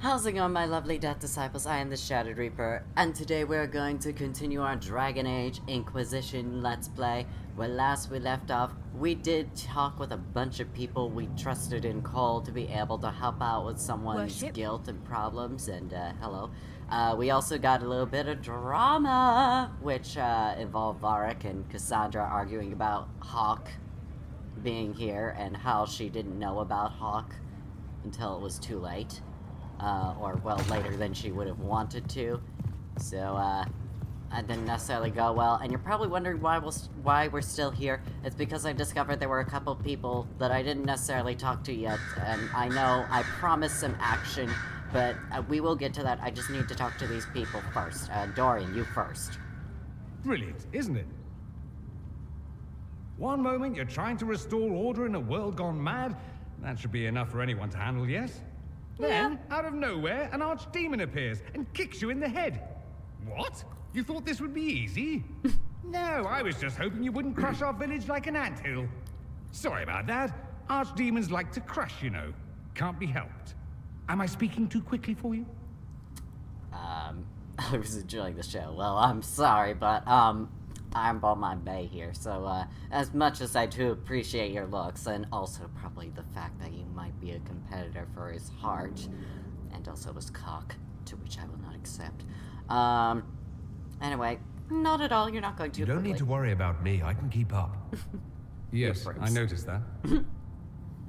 How's it going, my lovely Death Disciples? I am the Shattered Reaper, and today we're going to continue our Dragon Age Inquisition Let's Play. Where last we left off, we did talk with a bunch of people we trusted in Cole to be able to help out with someone's guilt and problems, and hello. We also got a little bit of drama, which involved Varric and Cassandra arguing about Hawk being here, and how she didn't know about Hawk until it was too late. Or, well, later than she would have wanted to. So, that didn't necessarily go well. And you're probably wondering why we're still here. It's because I discovered there were a couple people that I didn't necessarily talk to yet. And I know I promised some action, but we will get to that. I just need to talk to these people first. Dorian, you first. Brilliant, isn't it? One moment you're trying to restore order in a world gone mad. That should be enough for anyone to handle, yes? Then, out of nowhere, an archdemon appears and kicks you in the head. What? You thought this would be easy? No, I was just hoping you wouldn't crush our village like an anthill. Sorry about that. Archdemons like to crush, you know. Can't be helped. Am I speaking too quickly for you? I was enjoying the show. Well, I'm sorry, but, I'm on my bay here, so, as much as I do appreciate your looks, and also probably the fact that you might be a competitor for his heart, and also his cock, to which I will not accept. Anyway, not at all, you're not going to. You don't need to worry about me, I can keep up. Yes, I noticed that.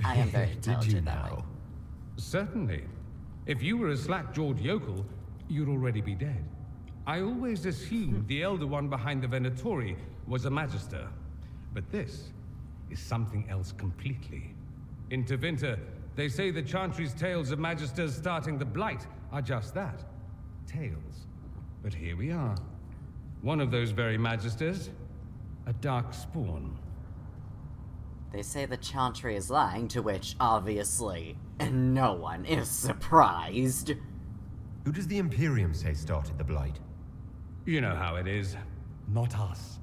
I am very intelligent. Did you that way. now? Certainly. If you were a slack-jawed yokel, you'd already be dead. I always assumed the Elder One behind the Venatori was a Magister, but this is something else completely. In Tevinter, they say the Chantry's tales of Magisters starting the Blight are just that, tales. But here we are. One of those very Magisters, a dark spawn. They say the Chantry is lying, to which, obviously, no one is surprised. Who does the Imperium say started the Blight? You know how it is. Not us.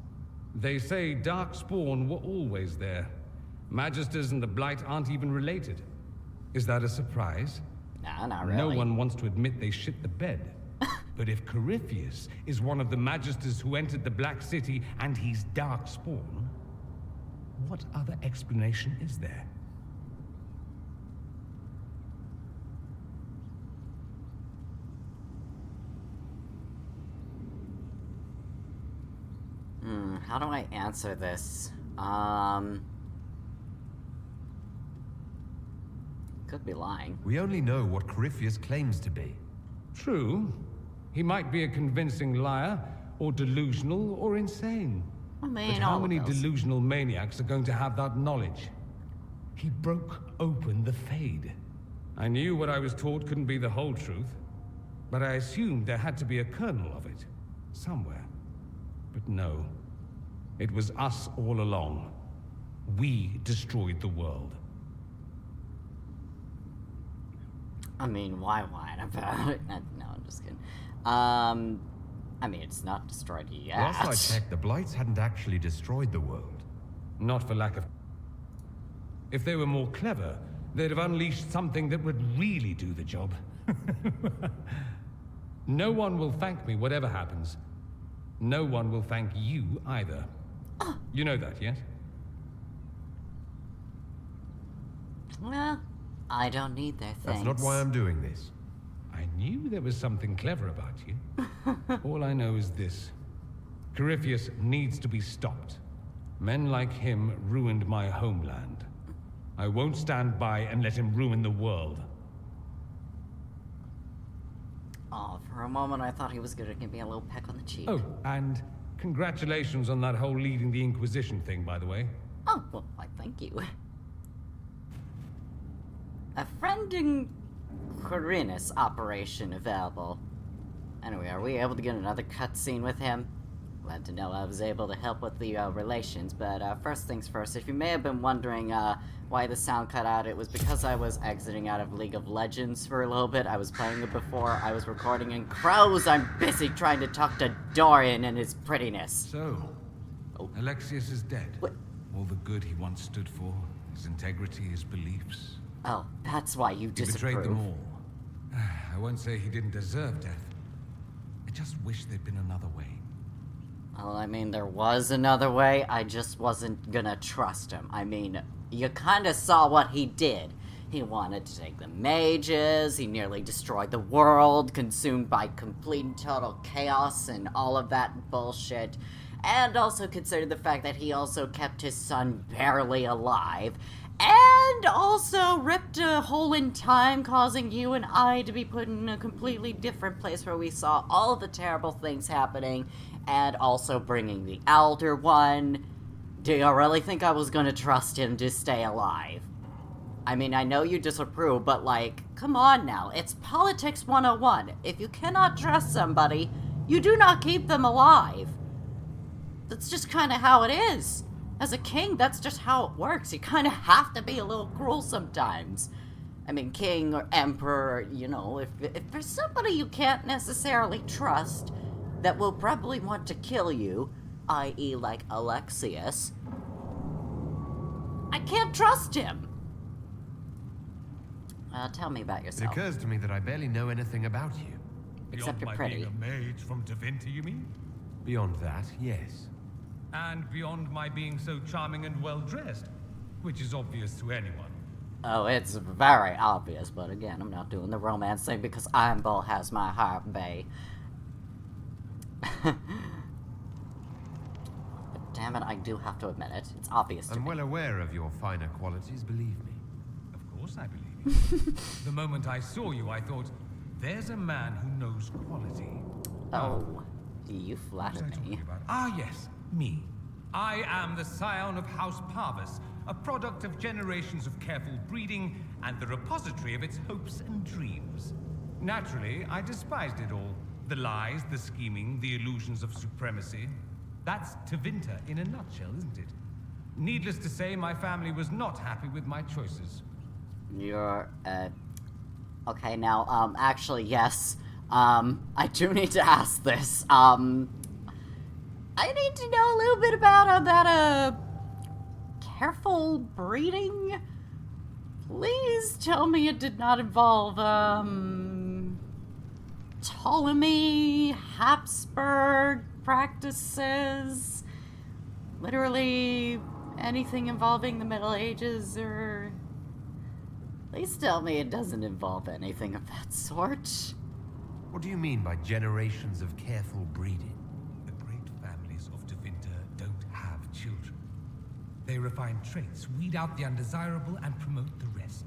They say Darkspawn were always there. Magisters and the Blight aren't even related. Is that a surprise? Nah, not really. No one wants to admit they shit the bed. But if Corypheus is one of the Magisters who entered the Black City and he's Darkspawn, what other explanation is there? How do I answer this? Could be lying. We only know what Corypheus claims to be. True. He might be a convincing liar, or delusional, or insane. I mean, But how many delusional maniacs are going to have that knowledge? He broke open the Fade. I knew what I was taught couldn't be the whole truth, but I assumed there had to be a kernel of it, somewhere. But no. It was us all along. We destroyed the world. I mean, why whine about it? No, I'm just kidding. I mean, it's not destroyed yet. Last I checked, the Blights hadn't actually destroyed the world. Not for lack of... If they were more clever, they'd have unleashed something that would really do the job. No one will thank me, whatever happens. No one will thank you, either. You know that, yes? Well, I don't need their thanks. That's not why I'm doing this. I knew there was something clever about you. All I know is this. Corypheus needs to be stopped. Men like him ruined my homeland. I won't stand by and let him ruin the world. Oh, for a moment I thought he was gonna give me a little peck on the cheek. Oh, and congratulations on that whole leading the Inquisition thing, by the way. Oh, well, why, thank you. A friend in Quirinus operation available. Anyway, are we able to get another cutscene with him? Glad to know I was able to help with the relations, but first things first, if you may have been wondering why the sound cut out, it was because I was exiting out of League of Legends for a little bit. I was playing it before I was recording, and crows, I'm busy trying to talk to Dorian and his prettiness. So, Alexius is dead. What? All the good he once stood for, his integrity, his beliefs. Oh, that's why you He disapprove. betrayed them all. I won't say he didn't deserve death. I just wish there'd been another way. Well, I mean, there was another way, I just wasn't gonna trust him. I mean, you kinda saw what he did. He wanted to take the mages, he nearly destroyed the world, consumed by complete and total chaos and all of that bullshit. And also considered the fact that he also kept his son barely alive. And also ripped a hole in time, causing you and I to be put in a completely different place where we saw all of the terrible things happening, and also bringing the Elder One. Do you really think I was gonna trust him to stay alive? I mean, I know you disapprove, but like, come on now, it's politics 101. If you cannot trust somebody, you do not keep them alive. That's just kind of how it is. As a king, that's just how it works. You kind of have to be a little cruel sometimes. I mean, king or emperor, you know, if there's somebody you can't necessarily trust that will probably want to kill you, i.e. like Alexius, I can't trust him. Tell me about It yourself. occurs to me that I barely know anything about you. Except Beyond you're my pretty. being a mage from Tevinter, you mean? Beyond that, yes. And beyond my being so charming and well-dressed, which is obvious to anyone. Oh, it's very obvious, but again, I'm not doing the romance thing because Ironbull has my heart, bae. But damn it, I do have to admit it. It's obvious to I'm me. well aware of your finer qualities, believe me. Of course I believe you. The moment I saw you, I thought, there's a man who knows quality. Oh, you What flatter was I me. talking about? Ah, yes, me. I am the scion of House Parvis, a product of generations of careful breeding and the repository of its hopes and dreams. Naturally, I despised it all. The lies, the scheming, the illusions of supremacy. That's Tevinter in a nutshell, isn't it? Needless to say, my family was not happy with my choices. You're, okay, now, actually, yes. I do need to ask this. I need to know a little bit about, that, careful breeding? Please tell me it did not involve, Ptolemy, Habsburg practices, literally anything involving the Middle Ages, or... Please tell me it doesn't involve anything of that sort. What do you mean by generations of careful breeding? The great families of Tevinter don't have children. They refine traits, weed out the undesirable, and promote the rest.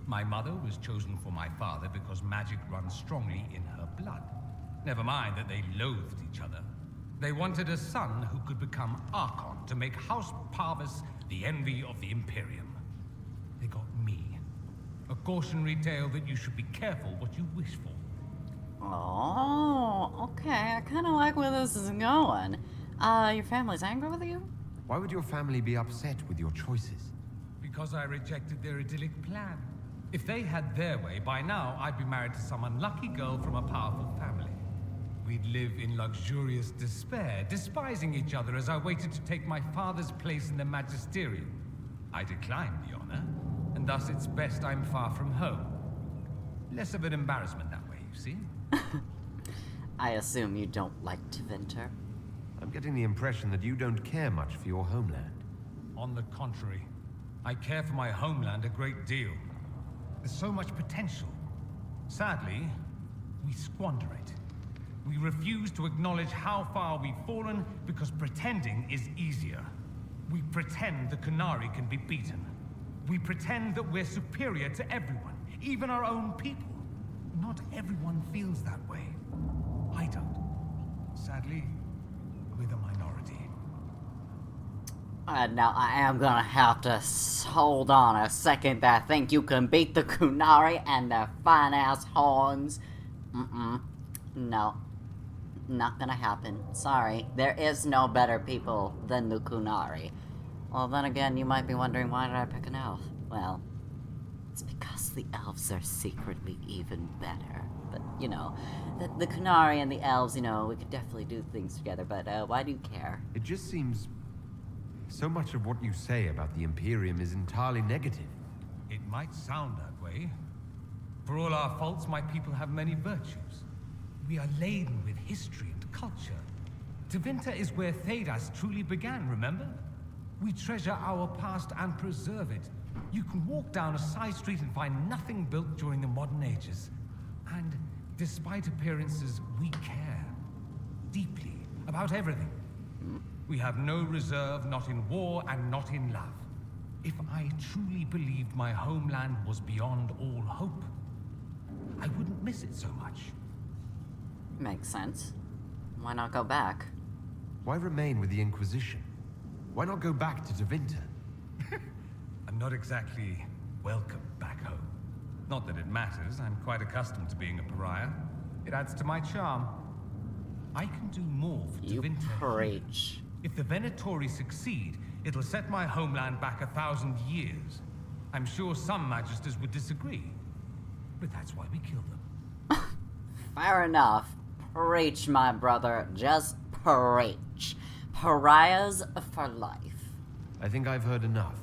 My mother was chosen for my father because magic runs strongly in her blood. Never mind that they loathed each other. They wanted a son who could become Archon to make House Parvis the envy of the Imperium. They got me. A cautionary tale that you should be careful what you wish for. Oh, okay. I kind of like where this is going. Your family's angry with you? Why would your family be upset with your choices? Because I rejected their idyllic plan. If they had their way, by now I'd be married to some unlucky girl from a powerful family. We'd live in luxurious despair, despising each other as I waited to take my father's place in the magisterium. I declined the honor, and thus it's best I'm far from home. Less of an embarrassment that way, you see? I assume you don't like Tevinter. I'm getting the impression that you don't care much for your homeland. On the contrary, I care for my homeland a great deal. There's so much potential. Sadly, we squander it. We refuse to acknowledge how far we've fallen because pretending is easier. We pretend the Kunari can be beaten. We pretend that we're superior to everyone, even our own people. Not everyone feels that way. I don't. Sadly, we're the minority. Now I am gonna have to hold on a second. I think you can beat the Kunari and their fine-ass horns. No. Not gonna happen. Sorry. There is no better people than the Kunari. Well, then again, you might be wondering, why did I pick an elf? Well, it's because the elves are secretly even better. But, you know, the Kunari and the elves, you know, we could definitely do things together, but why do you care? It just seems... so much of what you say about the Imperium is entirely negative. It might sound that way, For all our faults, my people have many virtues. We are laden with history and culture. Tevinter is where Thedas truly began, remember? We treasure our past and preserve it. You can walk down a side street and find nothing built during the modern ages. And despite appearances, we care deeply about everything. We have no reserve, not in war and not in love. If I truly believed my homeland was beyond all hope, I wouldn't miss it so much. Makes sense. Why not go back? Why remain with the Inquisition? Why not go back to Tevinter? I'm not exactly welcome back home. Not that it matters, I'm quite accustomed to being a pariah. It adds to my charm. I can do more for You Tevinter. preach. If the Venatori succeed, it'll set my homeland back 1,000 years. I'm sure some magisters would disagree, but that's why we kill them. Fair enough. Preach, my brother. Just preach. Pariahs for life. I think I've heard enough.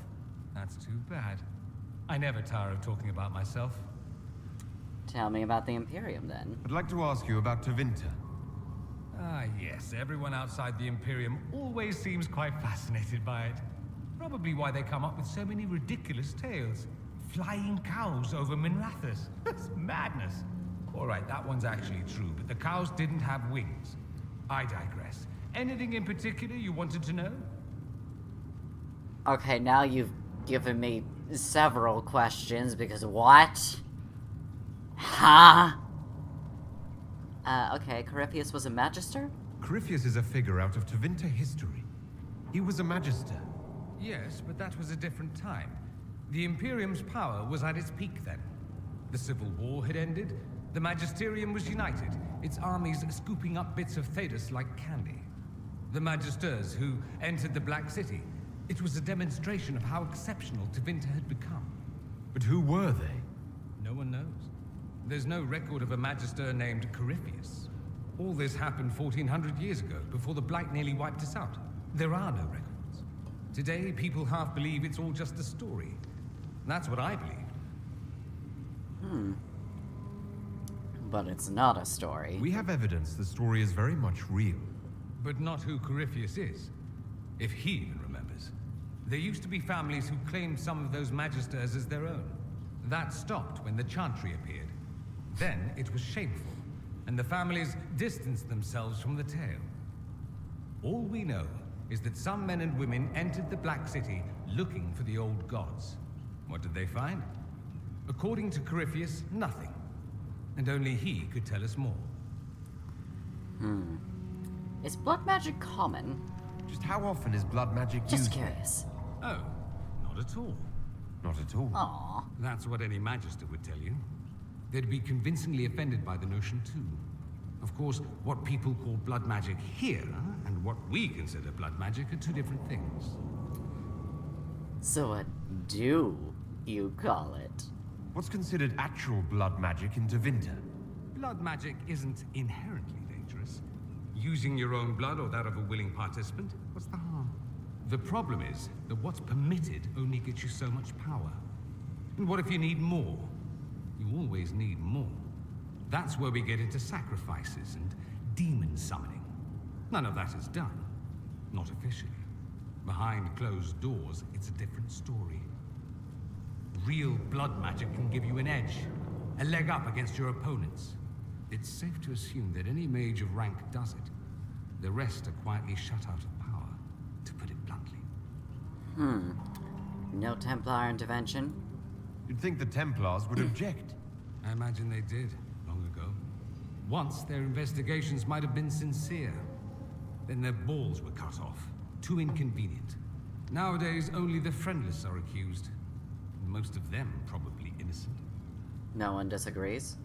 That's too bad. I never tire of talking about myself. Tell me about the Imperium, then. I'd like to ask you about Tevinter. Ah, yes, everyone outside the Imperium always seems quite fascinated by it. Probably why they come up with so many ridiculous tales. Flying cows over Minrathous. It's madness. Alright, that one's actually true, but the cows didn't have wings. I digress. Anything in particular you wanted to know? Okay, now you've given me several questions, because what? Huh? Okay, Corypheus was a magister? Corypheus is a figure out of Tevinter history. He was a magister. Yes, but that was a different time. The Imperium's power was at its peak then. The Civil War had ended. The Magisterium was united, its armies scooping up bits of Thedas like candy. The Magisters who entered the Black City. It was a demonstration of how exceptional Tevinter had become. But who were they? No one knows. There's no record of a Magister named Corypheus. All this happened 1400 years ago, before the Blight nearly wiped us out. There are no records. Today, people half believe it's all just a story. That's what I believed. But it's not a story. We have evidence the story is very much real. But not who Corypheus is. If he even remembers. There used to be families who claimed some of those Magisters as their own. That stopped when the Chantry appeared. Then it was shameful, and the families distanced themselves from the tale. All we know is that some men and women entered the Black City looking for the old gods. What did they find? According to Corypheus, nothing. And only he could tell us more. Is blood magic common? Just how often is blood magic used? Just curious. Oh, not at all. Not at all. Aww. That's what any Magister would tell you. They'd be convincingly offended by the notion, too. Of course, what people call blood magic here, and what we consider blood magic, are two different things. So what do you call it? What's considered actual blood magic in Tevinter? Blood magic isn't inherently dangerous. Using your own blood or that of a willing participant, what's the harm? The problem is that what's permitted only gets you so much power. And what if you need more? You always need more. That's where we get into sacrifices and demon summoning. None of that is done. Not officially. Behind closed doors, it's a different story. Real blood magic can give you an edge, a leg up against your opponents. It's safe to assume that any mage of rank does it. The rest are quietly shut out of power, to put it bluntly. No Templar intervention? You'd think the Templars would object. I imagine they did, long ago. Once, their investigations might have been sincere. Then their balls were cut off. Too inconvenient. Nowadays, only the friendless are accused. Most of them probably innocent. No one disagrees?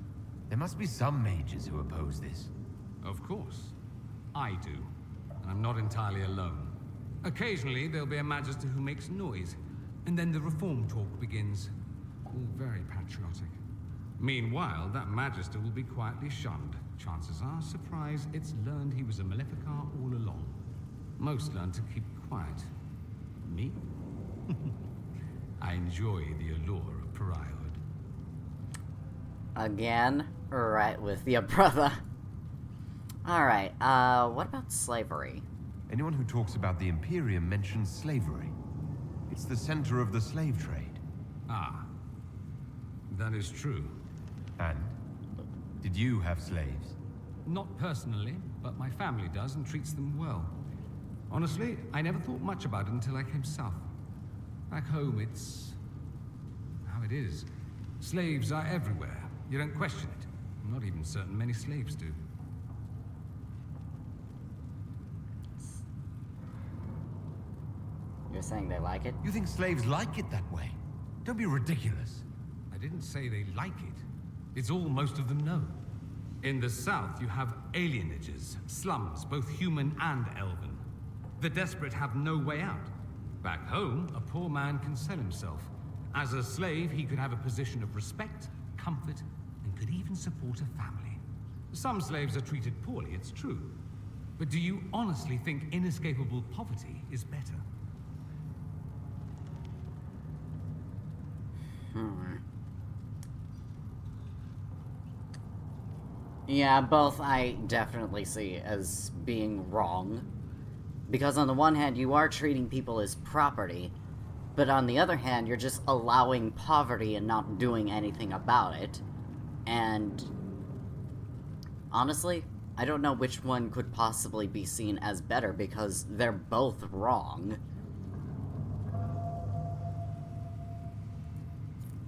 There must be some mages who oppose this. Of course. I do. I'm not entirely alone. Occasionally, there'll be a Magister who makes noise, and then the reform talk begins. All very patriotic. Meanwhile, that Magister will be quietly shunned. Chances are, surprise, it's learned he was a Maleficar all along. Most learn to keep quiet. Me? I enjoy the allure of pariahhood. Again? Right with you, brother. Alright, what about slavery? Anyone who talks about the Imperium mentions slavery. It's the center of the slave trade. Ah, that is true. And? Did you have slaves? Not personally, but my family does and treats them well. Honestly, I never thought much about it until I came south. Back home, it's how it is. Slaves are everywhere. You don't question it. I'm not even certain many slaves do. You're saying they like it? You think slaves like it that way? Don't be ridiculous. I didn't say they like it. It's all most of them know. In the south, you have alienages, slums, both human and elven. The desperate have no way out. Back home, a poor man can sell himself. As a slave, he could have a position of respect, comfort, and could even support a family. Some slaves are treated poorly, it's true. But do you honestly think inescapable poverty is better? Yeah, both I definitely see as being wrong. Because on the one hand, you are treating people as property, but on the other hand, you're just allowing poverty and not doing anything about it. And honestly, I don't know which one could possibly be seen as better because they're both wrong.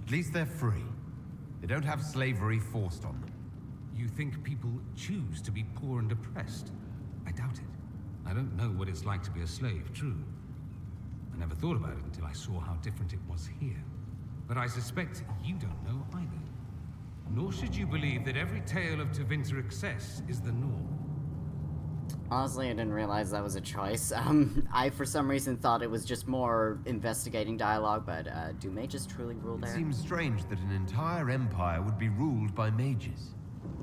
At least they're free. They don't have slavery forced on them. You think people choose to be poor and oppressed? I doubt it. I don't know what it's like to be a slave, true. I never thought about it until I saw how different it was here. But I suspect you don't know either. Nor should you believe that every tale of Tevinter excess is the norm. Honestly, I didn't realize that was a choice. I for some reason thought it was just more investigating dialogue, but do mages truly rule there? It seems strange that an entire empire would be ruled by mages.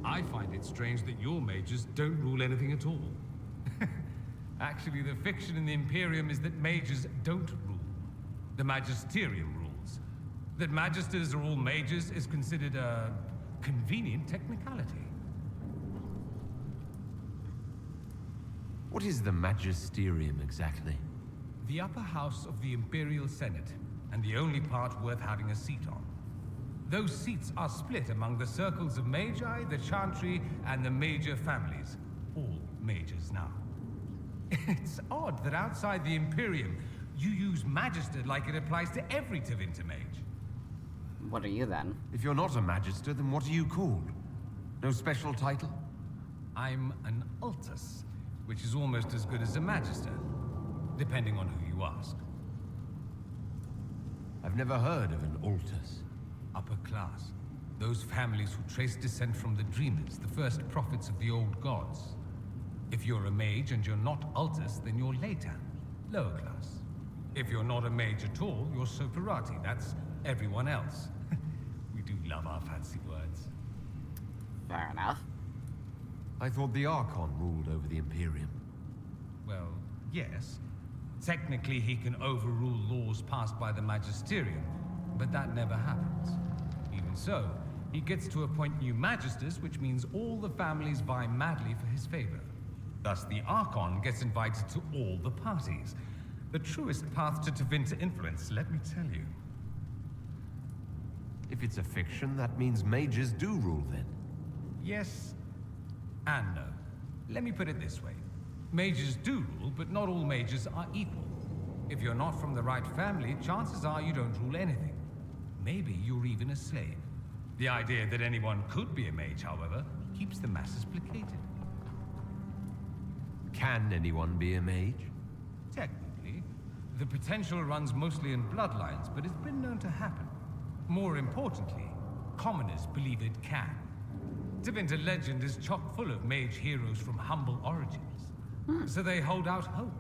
I find it strange that your mages don't rule anything at all. Actually, the fiction in the Imperium is that mages don't rule. The Magisterium rules. That magisters are all mages is considered a convenient technicality. What is the Magisterium exactly? The upper house of the Imperial Senate, and the only part worth having a seat on. Those seats are split among the circles of Magi, the Chantry, and the major families. All mages now. It's odd that outside the Imperium, you use Magister like it applies to every Tevinter mage. What are you then? If you're not a Magister, then what are you called? No special title? I'm an Altus, which is almost as good as a Magister, depending on who you ask. I've never heard of an Altus. Upper class. Those families who trace descent from the Dreamers, the first prophets of the old gods. If you're a mage and you're not Altus, then you're Leitan, lower class. If you're not a mage at all, you're Soperati, that's everyone else. We do love our fancy words. Fair enough. I thought the Archon ruled over the Imperium. Well, yes. Technically, he can overrule laws passed by the Magisterium, but that never happens. Even so, he gets to appoint new Magisters, which means all the families vie madly for his favor. Thus, the Archon gets invited to all the parties. The truest path to Tevinter influence, let me tell you. If it's a fiction, that means mages do rule then. Yes and no. Let me put it this way. Mages do rule, but not all mages are equal. If you're not from the right family, chances are you don't rule anything. Maybe you're even a slave. The idea that anyone could be a mage, however, keeps the masses placated. Can anyone be a mage? Technically, the potential runs mostly in bloodlines, but it's been known to happen. More importantly, commoners believe it can. Tevinter legend is chock full of mage heroes from humble origins. So they hold out hope.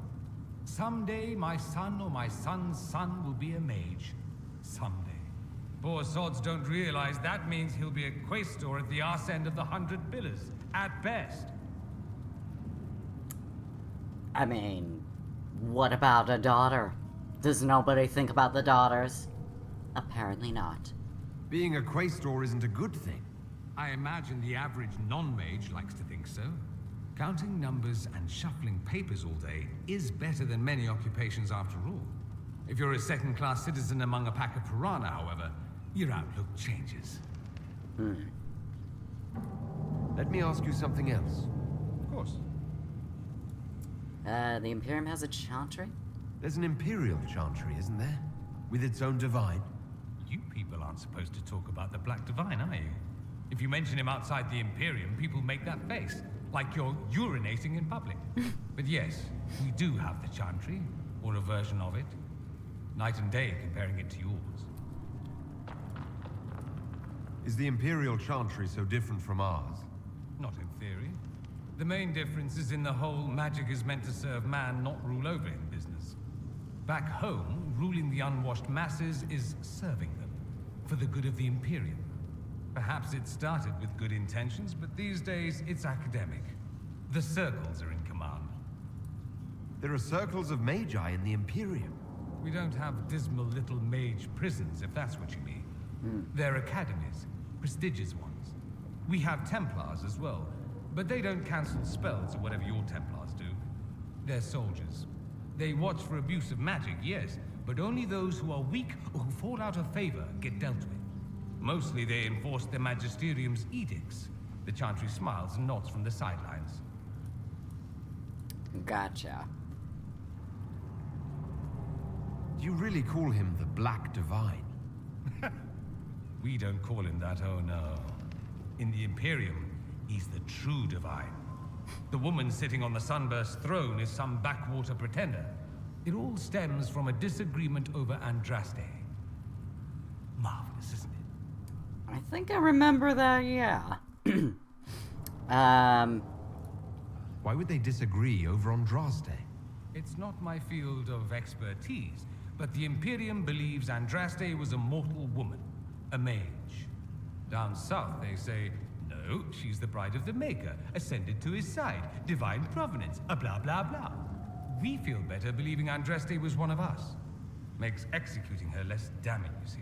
Someday my son or my son's son will be a mage. Someday. Poor sods don't realize that means he'll be a quaestor at the arse end of the 100 Pillars, at best. I mean, what about a daughter? Does nobody think about the daughters? Apparently not. Being a quaestor isn't a good thing. I imagine the average non-mage likes to think so. Counting numbers and shuffling papers all day is better than many occupations after all. If you're a second-class citizen among a pack of piranha, however, your outlook changes. Let me ask you something else. Of course. The Imperium has a chantry? There's an Imperial Chantry, isn't there? With its own divine? You people aren't supposed to talk about the Black Divine, are you? If you mention him outside the Imperium, people make that face, like you're urinating in public. But yes, we do have the Chantry, or a version of it. Night and day comparing it to yours. Is the Imperial Chantry so different from ours? Not in theory. The main difference is in the whole magic is meant to serve man, not rule over him business. Back home, ruling the unwashed masses is serving them, for the good of the Imperium. Perhaps it started with good intentions, but these days it's academic. The circles are in command. There are circles of magi in the Imperium. We don't have dismal little mage prisons, if that's what you mean. They're academies, prestigious ones. We have Templars as well, but they don't cancel spells or whatever your Templars do. They're soldiers. They watch for abuse of magic, yes, but only those who are weak or who fall out of favor get dealt with. Mostly they enforce the Magisterium's edicts. The Chantry smiles and nods from the sidelines. Gotcha. Do you really call him the Black Divine? We don't call him that, oh no. In the Imperium, he's the true divine. The woman sitting on the Sunburst throne is some backwater pretender. It all stems from a disagreement over Andraste. Marvelous, isn't it? I think I remember that, yeah. Why would they disagree over Andraste? It's not my field of expertise, but the Imperium believes Andraste was a mortal woman, a mage. Down south, they say, no, she's the bride of the Maker, ascended to his side, divine provenance, a blah blah blah. We feel better believing Andraste was one of us. Makes executing her less damning, you see.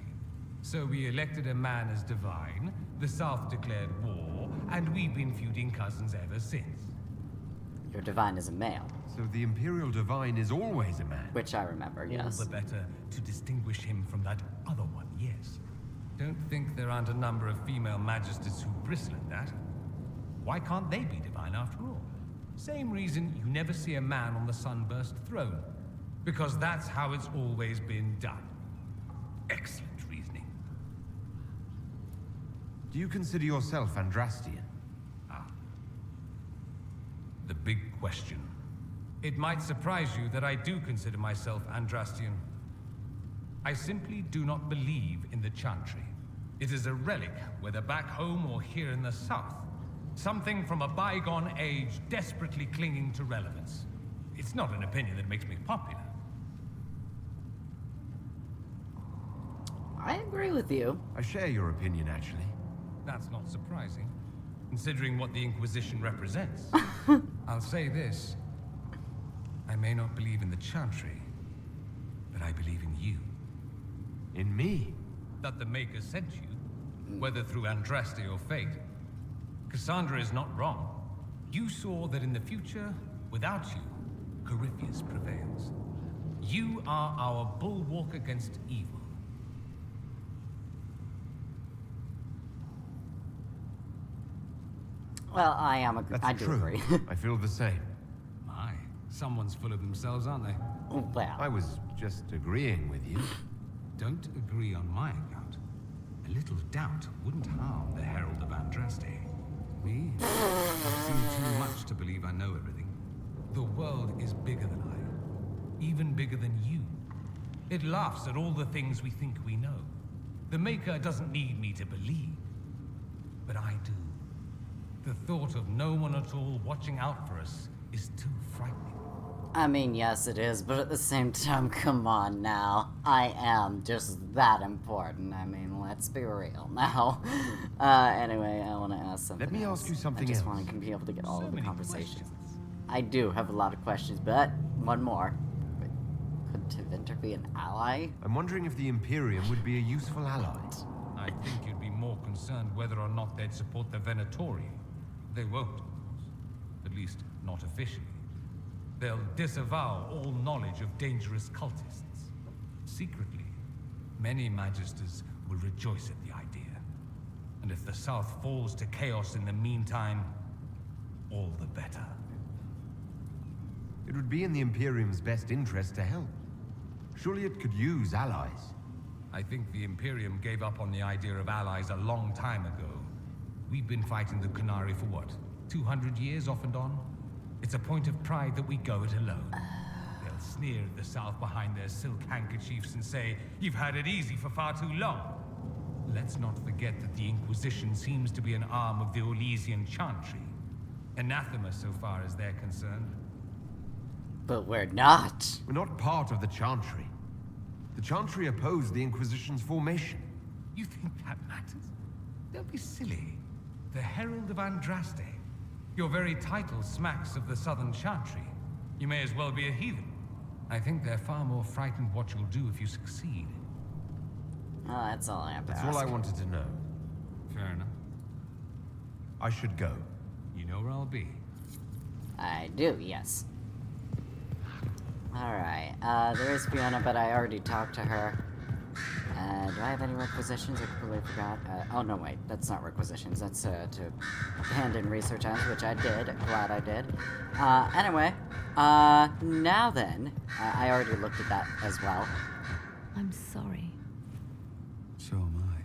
So we elected a man as divine, the South declared war, and we've been feuding cousins ever since. Your divine is a male, So the Imperial Divine is always a man. which I remember, yes. All the better to distinguish him from that other one, yes. Don't think there aren't a number of female magisters who bristle at that. Why can't they be divine after all? Same reason you never see a man on the Sunburst throne. Because that's how it's always been done. Excellent reasoning. Do you consider yourself Andrastian? The big question. It might surprise you that I do consider myself Andrastian. I simply do not believe in the Chantry. It is a relic, whether back home or here in the south. Something from a bygone age desperately clinging to relevance. It's not an opinion that makes me popular. I agree with you. I share your opinion, actually. That's not surprising, considering what the Inquisition represents. I'll say this. I may not believe in the Chantry, but I believe in you. In me? That the Maker sent you, whether through Andraste or fate. Cassandra is not wrong. You saw that in the future, without you, Corypheus prevails. You are our bulwark against evil. Well, I That's do true. agree. I feel the same. My, someone's full of themselves, aren't they? Well, I was just agreeing with you. Don't agree on my account. A little doubt wouldn't harm the Herald of Andraste. Me? I've seen too much to believe I know everything. The world is bigger than I. Even bigger than you. It laughs at all the things we think we know. The Maker doesn't need me to believe. But I do. The thought of no one at all watching out for us is too frightening. I mean, yes, it is, but at the same time, come on now. I am just that important. I mean, let's be real now. Anyway, I want to ask something. Let me else. ask you something I just else. want to be able to get all So of the many conversations. questions. I do have a lot of questions, but one more. Wait, could Tevinter be an ally? I'm wondering if the Imperium would be a useful ally. I think you'd be more concerned whether or not they'd support the Venatori. They won't, of course. At least, not officially. They'll disavow all knowledge of dangerous cultists. Secretly, many Magisters will rejoice at the idea. And if the South falls to chaos in the meantime, all the better. It would be in the Imperium's best interest to help. Surely it could use allies. I think the Imperium gave up on the idea of allies a long time ago. We've been fighting the Qunari for what, 200 years off and on? It's a point of pride that we go it alone. They'll sneer at the South behind their silk handkerchiefs and say, "You've had it easy for far too long." Let's not forget that the Inquisition seems to be an arm of the Orlesian Chantry. Anathema so far as they're concerned. But we're not. We're not part of the Chantry. The Chantry opposed the Inquisition's formation. You think that matters? Don't be silly. The Herald of Andraste. Your very title smacks of the Southern Chantry. You may as well be a heathen. I think they're far more frightened what you'll do if you succeed. Oh, that's all I have to That's ask. all I wanted to know. Fair enough. I should go. You know where I'll be. I do, yes. Alright, there is Fiona, but I already talked to her. Do I have any requisitions? I completely forgot. Oh no, wait, that's not requisitions. That's to hand in research items, which I did. Glad I did. Anyway, now then, I already looked at that as well. I'm sorry. So am I.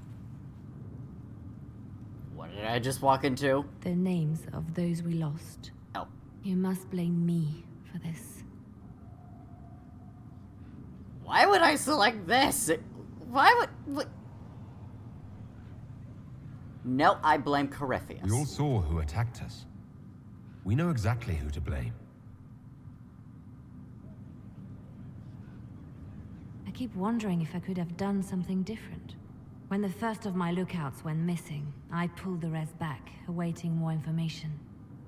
What did I just walk into? The names of those we lost. Oh, You must blame me for this. why would I select this? Why would... No, I blame Corypheus. We all saw who attacked us. We know exactly who to blame. I keep wondering if I could have done something different. When the first of my lookouts went missing, I pulled the rest back, awaiting more information.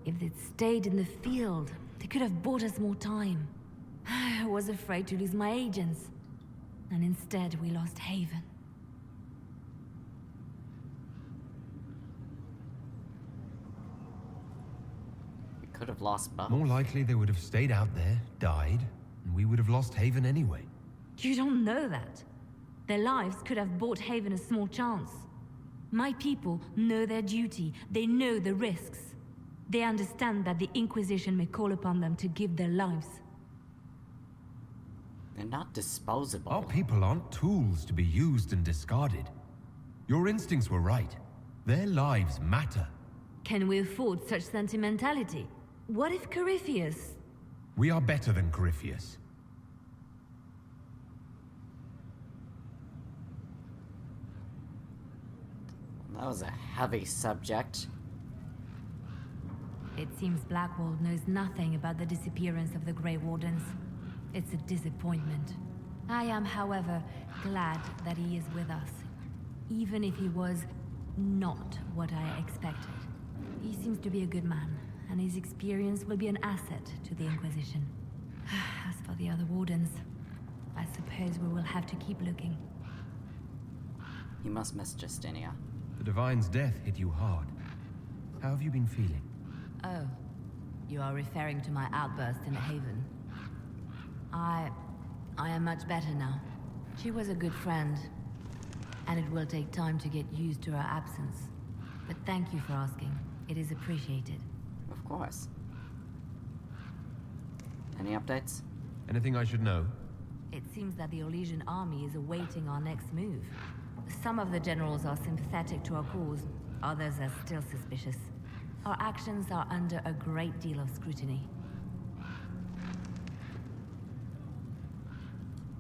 If they'd stayed in the field, they could have bought us more time. I was afraid to lose my agents. And instead, we lost Haven. We could have lost both. More likely they would have stayed out there, died, and we would have lost Haven anyway. You don't know that. Their lives could have bought Haven a small chance. My people know their duty. They know the risks. They understand that the Inquisition may call upon them to give their lives. They're not disposable. Our people aren't tools to be used and discarded. Your instincts were right. Their lives matter. Can we afford such sentimentality? What if Corypheus... We are better than Corypheus. That was a heavy subject. It seems Blackwall knows nothing about the disappearance of the Grey Wardens. It's a disappointment. I am, however, glad that he is with us. Even if he was not what I expected. He seems to be a good man, and his experience will be an asset to the Inquisition. As for the other Wardens, I suppose we will have to keep looking. You must miss Justinia. The Divine's death hit you hard. How have you been feeling? Oh, you are referring to my outburst in the Haven. I am much better now. She was a good friend, and it will take time to get used to her absence. But thank you for asking. It is appreciated. Of course. Any updates? Anything I should know? It seems that the Orlesian army is awaiting our next move. Some of the generals are sympathetic to our cause, others are still suspicious. Our actions are under a great deal of scrutiny.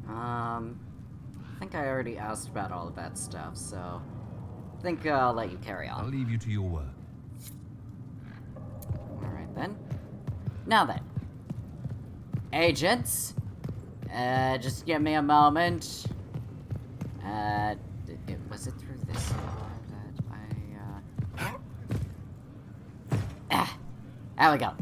I think I already asked about all of that stuff, so I think I'll let you carry I'll on. leave you to your work. Alright then. Now then. Agents, just give me a moment. Was it through this door that there we go.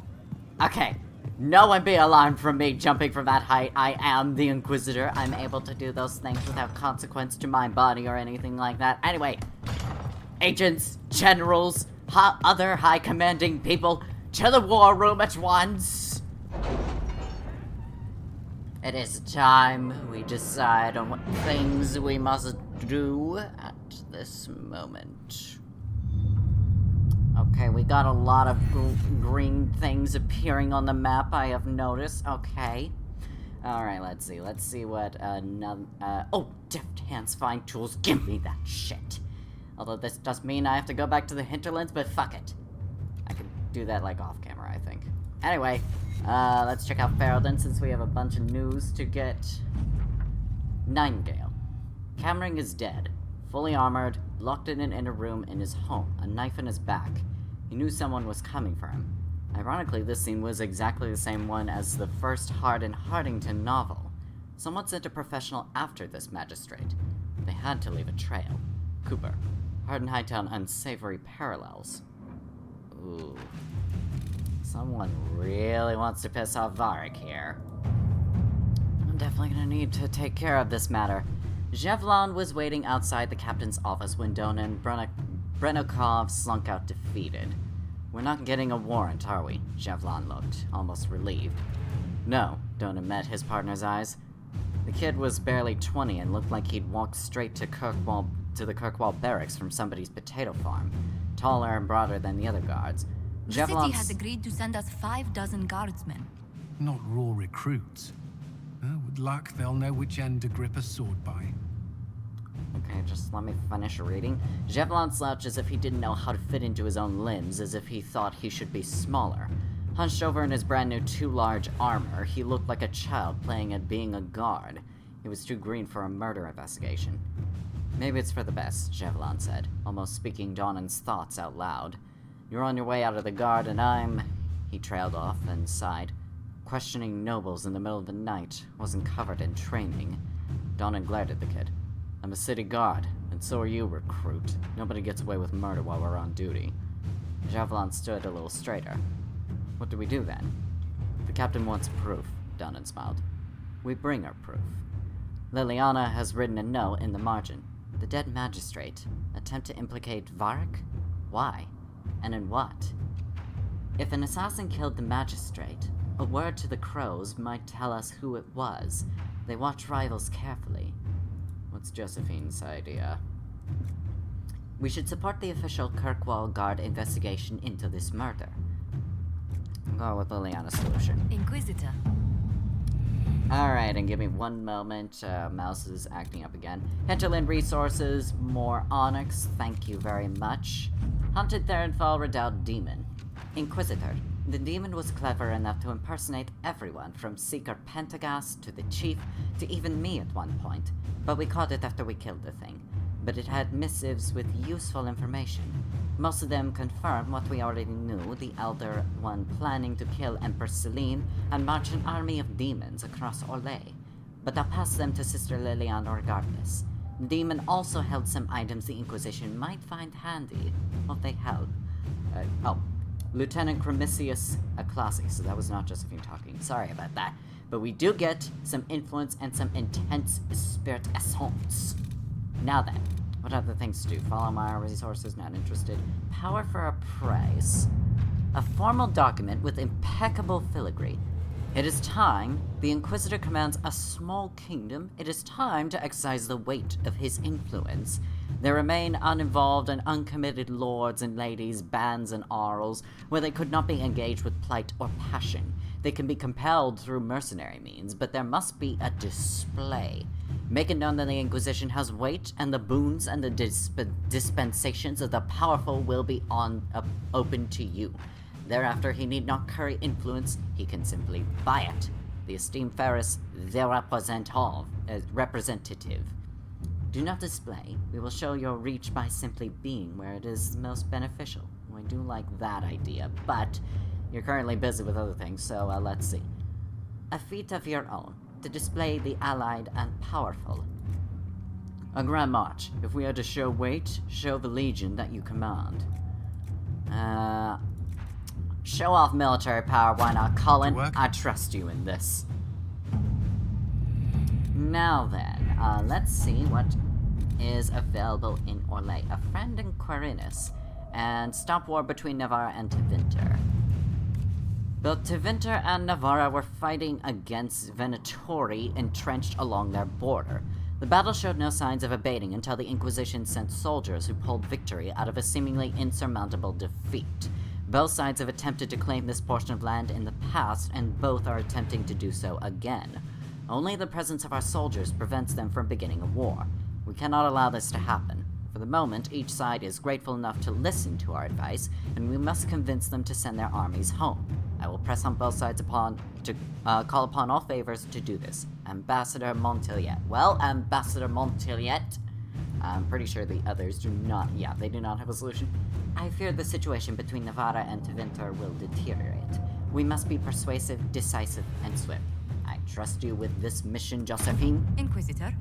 Okay. No one be alarmed from me jumping from that height. I am the Inquisitor. I'm able to do those things without consequence to my body or anything like that. Anyway, agents, generals, other high commanding people to the war room at once. It is time we decide on what things we must do at this moment. Okay, we got a lot of green things appearing on the map, I have noticed. Okay. Alright, let's see. Let's see what oh, deft hands find tools. Give me that shit. Although this does mean I have to go back to the hinterlands, but fuck it. I could do that, like, off camera, I think. Anyway, let's check out Ferelden since we have a bunch of news to get. Nightingale. Cameron is dead. Fully armored, locked in an inner room in his home, a knife in his back. He knew someone was coming for him. Ironically, this scene was exactly the same one as the first Hardin Hardington novel. Someone sent a professional after this magistrate. They had to leave a trail. Cooper. Hardin Hightown unsavory parallels. Ooh. Someone really wants to piss off Varric here. I'm definitely gonna need to take care of this matter. Zhevlon was waiting outside the captain's office when Dona and Brenokov slunk out defeated. We're not getting a warrant, are we? Zhevlon looked, almost relieved. No, Dona met his partner's eyes. The kid was barely 20 and looked like he'd walked straight to the Kirkwall barracks from somebody's potato farm. Taller and broader than the other guards. The city has agreed to send us 6 guardsmen. Not raw recruits. With luck, they'll know which end to grip a sword by. Okay, just let me finish reading. Zhevlon slouched as if he didn't know how to fit into his own limbs, as if he thought he should be smaller. Hunched over in his brand new too large armor, he looked like a child playing at being a guard. He was too green for a murder investigation. Maybe it's for the best, Zhevlon said, almost speaking Donan's thoughts out loud. You're on your way out of the guard, and I'm... He trailed off and sighed. Questioning nobles in the middle of the night wasn't covered in training. Donan glared at the kid. I'm a city guard, and so are you, recruit. Nobody gets away with murder while we're on duty. Zhevlon stood a little straighter. What do we do then? The captain wants proof, Donan smiled. We bring her proof. Liliana has written a note in the margin. The dead magistrate. Attempt to implicate Varric? Why? And in what? If an assassin killed the magistrate, a word to the crows might tell us who it was. They watch rivals carefully. What's Josephine's idea? We should support the official Kirkwall Guard investigation into this murder. Go with Liliana's solution. Inquisitor. Alright, and give me one moment. Mouse is acting up again. Hinterland resources, more onyx, thank you very much. Hunted Therenfall Redoubt Demon. Inquisitor. The demon was clever enough to impersonate everyone, from Seeker Pentagast to the Chief, to even me at one point. But we caught it after we killed the thing. But it had missives with useful information. Most of them confirmed what we already knew, the Elder One planning to kill Empress Celine and march an army of demons across Orlais. But I'll pass them to Sister Liliana regardless. The demon also held some items the Inquisition might find handy. Hope they help. Lieutenant Cremisius Aclassi, so that was not Josephine talking. Sorry about that. But we do get some influence and some intense spirit essence. Now then, what other things to do? Follow my resources, not interested. Power for a price. A formal document with impeccable filigree. It is time. The Inquisitor commands a small kingdom. It is time to exercise the weight of his influence. There remain uninvolved and uncommitted lords and ladies, bands and arls, where they could not be engaged with plight or passion. They can be compelled through mercenary means, but there must be a display. Make it known that the Inquisition has weight, and the boons and the dispensations of the powerful will be open to you. Thereafter, he need not curry influence, he can simply buy it. The esteemed Ferris, their representative. Do not display. We will show your reach by simply being where it is most beneficial. We do like that idea, but you're currently busy with other things, so let's see. A feat of your own, to display the allied and powerful. A grand march. If we are to show weight, show the legion that you command. Show off military power, why not, Colin? I trust you in this. Now then, let's see what is available in Orlais, a friend in Quirinus, and stop war between Navarra and Tevinter. Both Tevinter and Navarra were fighting against Venatori entrenched along their border. The battle showed no signs of abating until the Inquisition sent soldiers who pulled victory out of a seemingly insurmountable defeat. Both sides have attempted to claim this portion of land in the past, and both are attempting to do so again. Only the presence of our soldiers prevents them from beginning a war. We cannot allow this to happen. For the moment, each side is grateful enough to listen to our advice, and we must convince them to send their armies home. I will press on both sides call upon all favors to do this. Ambassador Montiliet. Well, Ambassador Montiliet, I'm pretty sure the others do not, they do not have a solution. I fear the situation between Navarra and Tevinter will deteriorate. We must be persuasive, decisive, and swift. I trust you with this mission, Josephine. Inquisitor.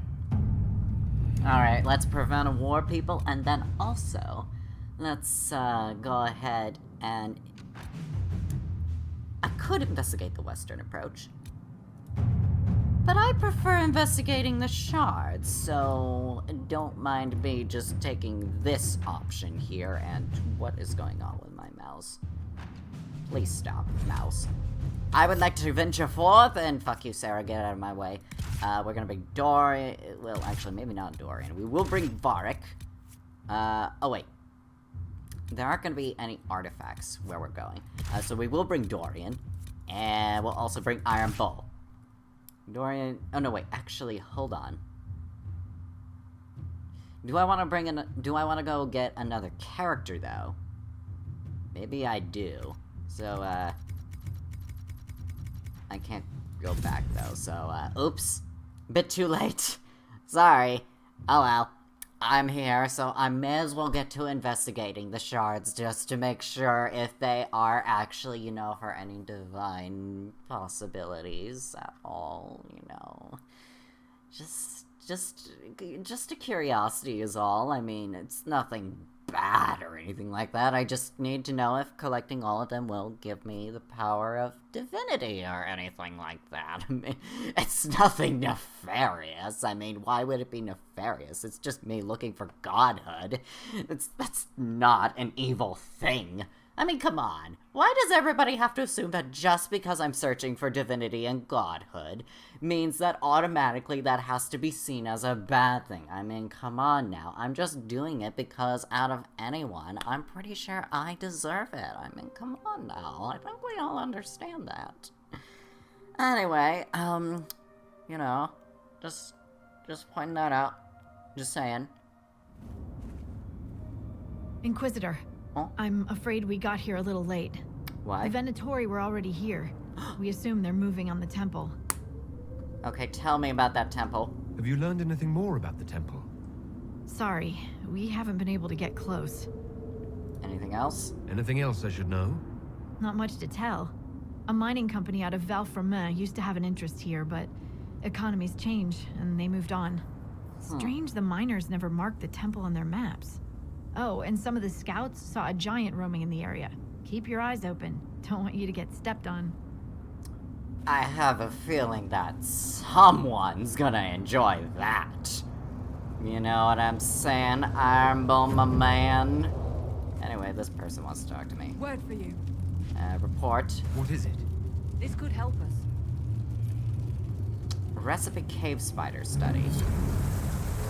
Alright, let's prevent a war, people, and then also, let's go ahead and... I could investigate the western approach, but I prefer investigating the shards, so don't mind me just taking this option here. And what is going on with my mouse? Please stop, mouse. I would like to venture forth, and fuck you, Sarah, get out of my way. We're gonna bring Dorian, well, actually, maybe not Dorian. We will bring Varric. Oh wait. There aren't gonna be any artifacts where we're going. So we will bring Dorian, and we'll also bring Iron Bull. Dorian, oh no wait, actually, hold on. Do I want to go get another character, though? Maybe I do. So, I can't go back, though, so, oops. Bit too late. Sorry. Oh well. I'm here, so I may as well get to investigating the shards just to make sure if they are actually, you know, for any divine possibilities at all, you know. Just a curiosity is all. I mean, it's nothing bad or anything like that. I just need to know if collecting all of them will give me the power of divinity or anything like that. I mean, it's nothing nefarious. I mean, why would it be nefarious? It's just me looking for godhood. That's not an evil thing. I mean, come on. Why does everybody have to assume that just because I'm searching for divinity and godhood means that automatically that has to be seen as a bad thing? I mean, come on now. I'm just doing it because out of anyone, I'm pretty sure I deserve it. I mean, come on now. I think we all understand that. Anyway, you know, just pointing that out. Just saying. Inquisitor. Huh? I'm afraid we got here a little late. Why? The Venatori were already here. We assume they're moving on the temple. Okay, tell me about that temple. Have you learned anything more about the temple? Sorry, we haven't been able to get close. Anything else? Anything else I should know? Not much to tell. A mining company out of Valfremin used to have an interest here, but economies change, and they moved on. Strange the miners never marked the temple on their maps. Oh, and some of the scouts saw a giant roaming in the area. Keep your eyes open. Don't want you to get stepped on. I have a feeling that someone's gonna enjoy that. You know what I'm saying, Ironbone, my man? Anyway, this person wants to talk to me. Word for you. Report. What is it? This could help us. Recipe cave spider study.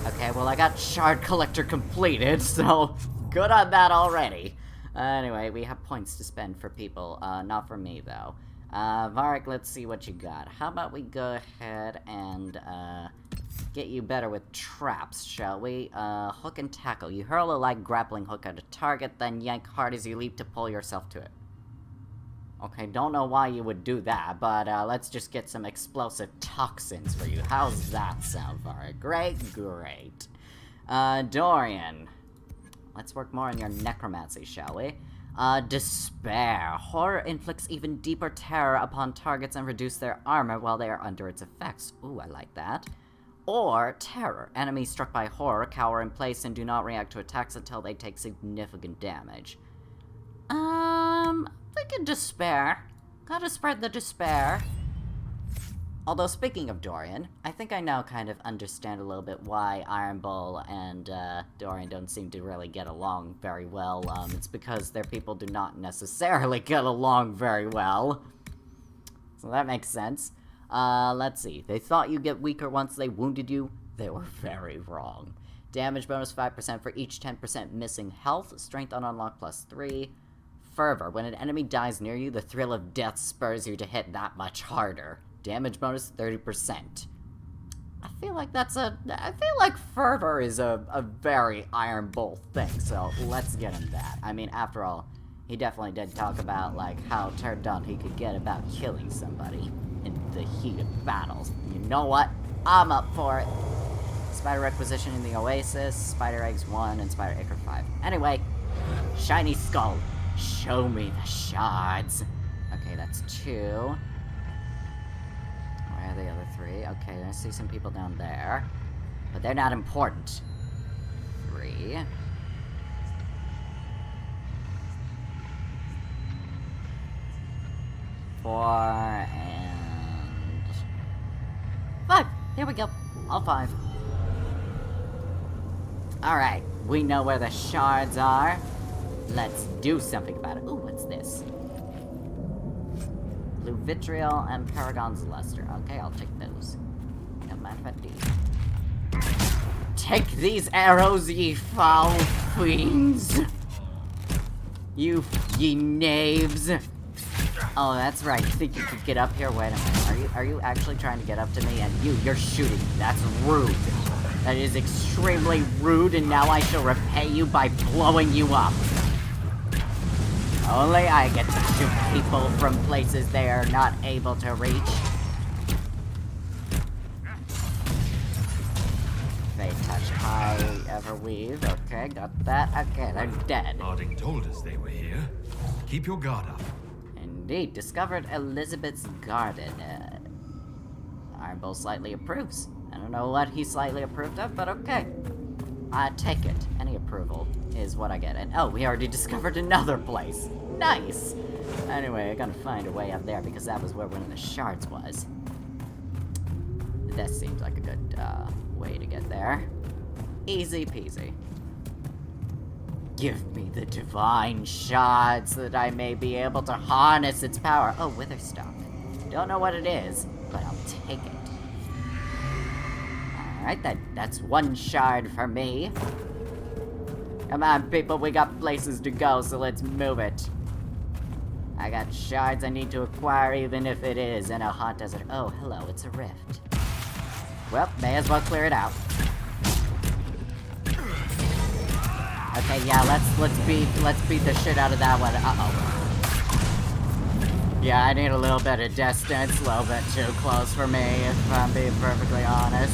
Okay, well I got Shard Collector completed, so good on that already. Anyway, we have points to spend for people, not for me though. Varric, let's see what you got. How about we go ahead and, get you better with traps, shall we? Hook and tackle. You hurl a light grappling hook at a target, then yank hard as you leap to pull yourself to it. Okay, don't know why you would do that, but let's just get some explosive toxins for you. How's that sound, Varric? Great, great. Dorian. Let's work more on your necromancy, shall we? Despair. Horror inflicts even deeper terror upon targets and reduce their armor while they are under its effects. Ooh, I like that. Or terror. Enemies struck by horror cower in place and do not react to attacks until they take significant damage. I can despair. Gotta spread the despair. Although, speaking of Dorian, I think I now kind of understand a little bit why Iron Bull and Dorian don't seem to really get along very well. It's because their people do not necessarily get along very well. So that makes sense. Let's see. They thought you'd get weaker once they wounded you. They were very wrong. Damage bonus 5% for each 10% missing health. Strength on unlock +3. Fervor. When an enemy dies near you, the thrill of death spurs you to hit that much harder. Damage bonus 30%. I feel like Fervor is a very Iron Bull thing, so let's get him that. I mean, after all, he definitely did talk about, like, how turned on he could get about killing somebody in the heat of battles. You know what? I'm up for it. Spider Requisition in the Oasis, Spider Eggs 1, and Spider Acre 5. Anyway, Shiny Skull. Show me the shards. Okay, that's 2. Where are the other 3? Okay, I see some people down there. But they're not important. 3. 4, and 5. There we go. All 5. Alright, we know where the shards are. Let's do something about it. Ooh, what's this? Blue Vitriol and Paragon's Luster. Okay, I'll take those. Don't mind if I do. Take these arrows, ye foul fiends! Ye knaves! Oh, that's right. You think you could get up here? Wait a minute. Are you actually trying to get up to me? And you're shooting me. That's rude. That is extremely rude, and now I shall repay you by blowing you up. Only I get to shoot people from places they are not able to reach. Fade touch high, ever weave. Okay, got that. Okay, they're dead. Harding told us they were here. Keep your guard up. Indeed, discovered Elizabeth's garden. Iron Bull slightly approves. I don't know what he slightly approved of, but okay. I take it. Any approval is what I get. And oh, we already discovered another place. Nice! Anyway, I gotta find a way up there because that was where one of the shards was. That seems like a good way to get there. Easy peasy. Give me the divine shard so that I may be able to harness its power. Oh, wither stuff. Don't know what it is, but I'll take it. Alright, that's 1 shard for me. Come on, people, we got places to go, so let's move it. I got shards I need to acquire, even if it is in a hot desert. Oh, hello, it's a rift. Well, may as well clear it out. Okay, yeah, let's beat the shit out of that one. Yeah, I need a little bit of distance, a little bit too close for me, if I'm being perfectly honest.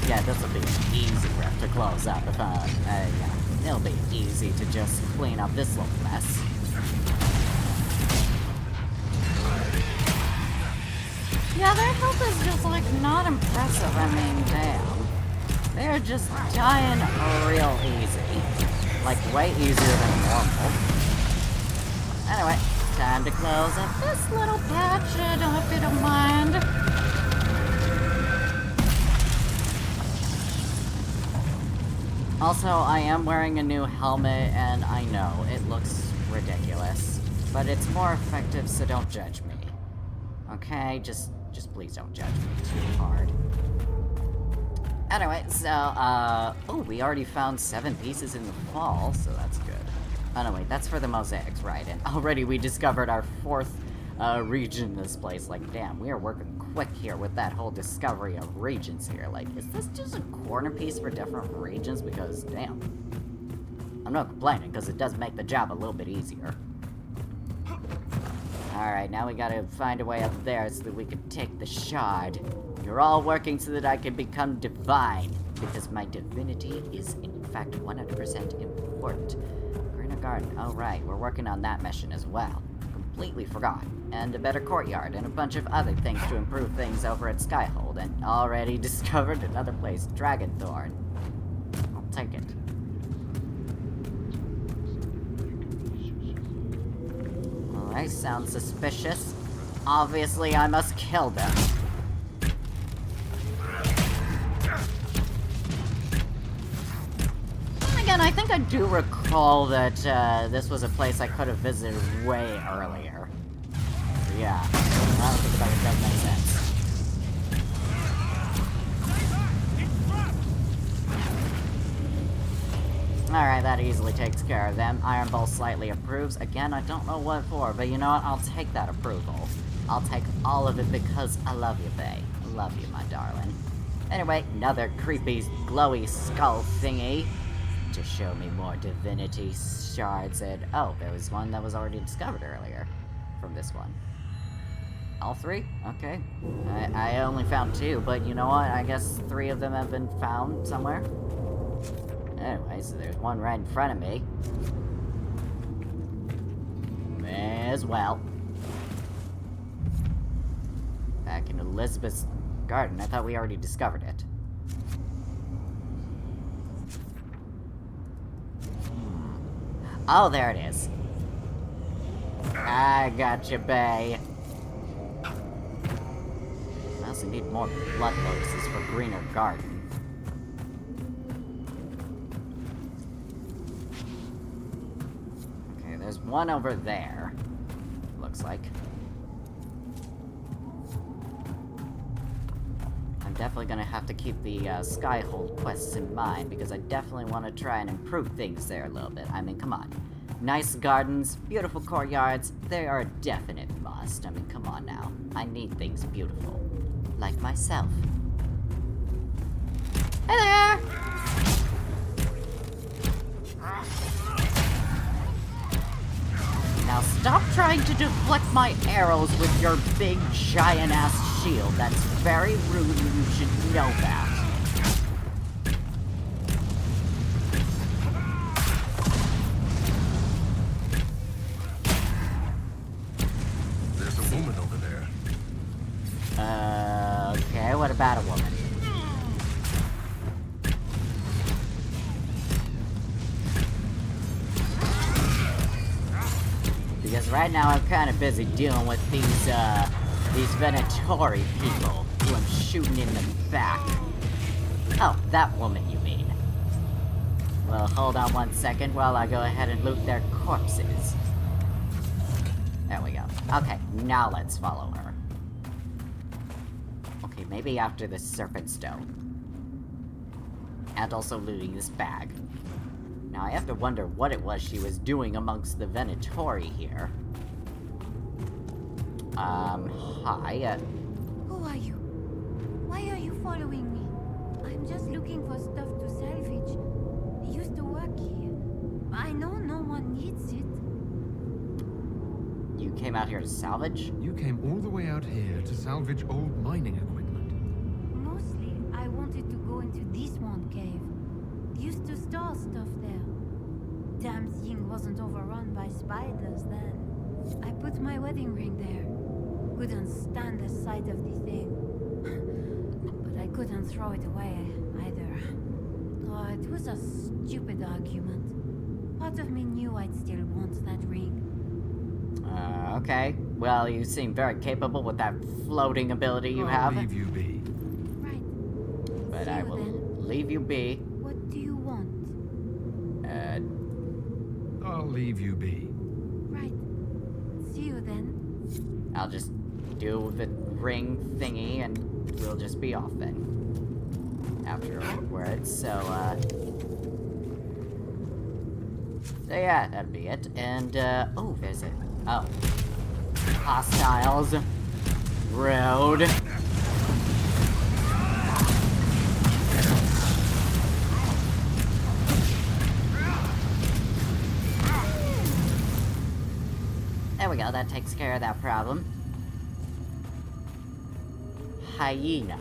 Yeah, this will be an easy rift to close up if yeah, it'll be easy to just clean up this little mess. Yeah, their health is just, like, not impressive. I mean, damn. They're just dying real easy. Like, way easier than normal. Anyway, time to close up this little patch. I don't know if you don't mind. Also, I am wearing a new helmet, and I know it looks ridiculous. But it's more effective, so don't judge me. Okay? Just please don't judge me too hard. Anyway, so, oh, we already found 7 pieces in the fall, so that's good. Oh, no, wait, that's for the mosaics, right? And already we discovered our 4th, region in this place. Like, damn, we are working quick here with that whole discovery of regions here. Like, is this just a corner piece for different regions? Because, damn. I'm not complaining, because it does make the job a little bit easier. Alright, now we gotta find a way up there so that we can take the shard. You're all working so that I can become divine, because my divinity is, in fact, 100% important. Greener Garden, oh right, we're working on that mission as well. Completely forgot. And a better courtyard, and a bunch of other things to improve things over at Skyhold, and already discovered another place, Dragonthorn. I'll take it. Alright, sounds suspicious. Obviously, I must kill them. And again, I think I do recall that this was a place I could have visited way earlier. Yeah, I don't think that does make sense. Alright, that easily takes care of them. Iron Bull slightly approves. Again, I don't know what for, but you know what? I'll take that approval. I'll take all of it because I love you, bae. I love you, my darling. Anyway, another creepy, glowy skull thingy to show me more divinity shards. And oh, there was one that was already discovered earlier from this one. All three? Okay. I only found two, but you know what? I guess 3 of them have been found somewhere. Anyway, so there's one right in front of me. May as well. Back in Elizabeth's garden. I thought we already discovered it. Oh, there it is. I gotcha, bae. I also need more blood lotuses for greener garden. There's one over there, looks like. I'm definitely gonna have to keep the Skyhold quests in mind, because I definitely want to try and improve things there a little bit. I mean, come on. Nice gardens, beautiful courtyards, they are a definite must. I mean, come on now. I need things beautiful. Like myself. Hey there! Now stop trying to deflect my arrows with your big giant-ass shield. That's very rude and you should know that. There's a woman over there. Okay, what about a woman? Because right now I'm kind of busy dealing with these Venatori people who I'm shooting in the back. Oh, that woman you mean. Well, hold on one second while I go ahead and loot their corpses. There we go. Okay, now let's follow her. Okay, maybe after the Serpent Stone. And also looting this bag. Now I have to wonder what it was she was doing amongst the Venatori here. Hi, Who are you? Why are you following me? I'm just looking for stuff to salvage. I used to work here. I know no one needs it. You came out here to salvage? You came all the way out here to salvage old mining equipment. Mostly, I wanted to go into this one cave. Used to store stuff there. Damn thing wasn't overrun by spiders then. I put my wedding ring there. Couldn't stand the sight of the thing. But I couldn't throw it away either. Oh, it was a stupid argument. Part of me knew I'd still want that ring. Okay. Well, you seem very capable with that floating ability you have. I'll leave you be. Right. But See I you will then. leave you be. What do you want? I'll leave you be. Right. See you then. I'll just do the ring thingy and we'll just be off then. Afterwards, so yeah, that'd be it. And, oh, there's it. Oh. Hostiles. Rude. There we go, that takes care of that problem. Hyena.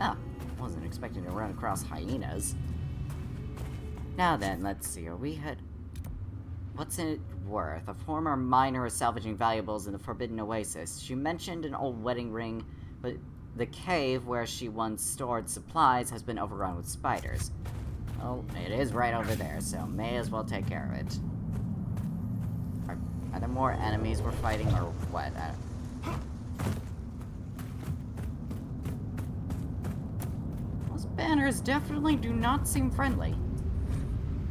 Oh, wasn't expecting to run across hyenas. Now then, let's see, are we had... What's it worth? A former miner is salvaging valuables in the Forbidden Oasis. She mentioned an old wedding ring, but the cave where she once stored supplies has been overrun with spiders. Oh, it is right over there, so may as well take care of it. Are there more enemies we're fighting or what? Those banners definitely do not seem friendly.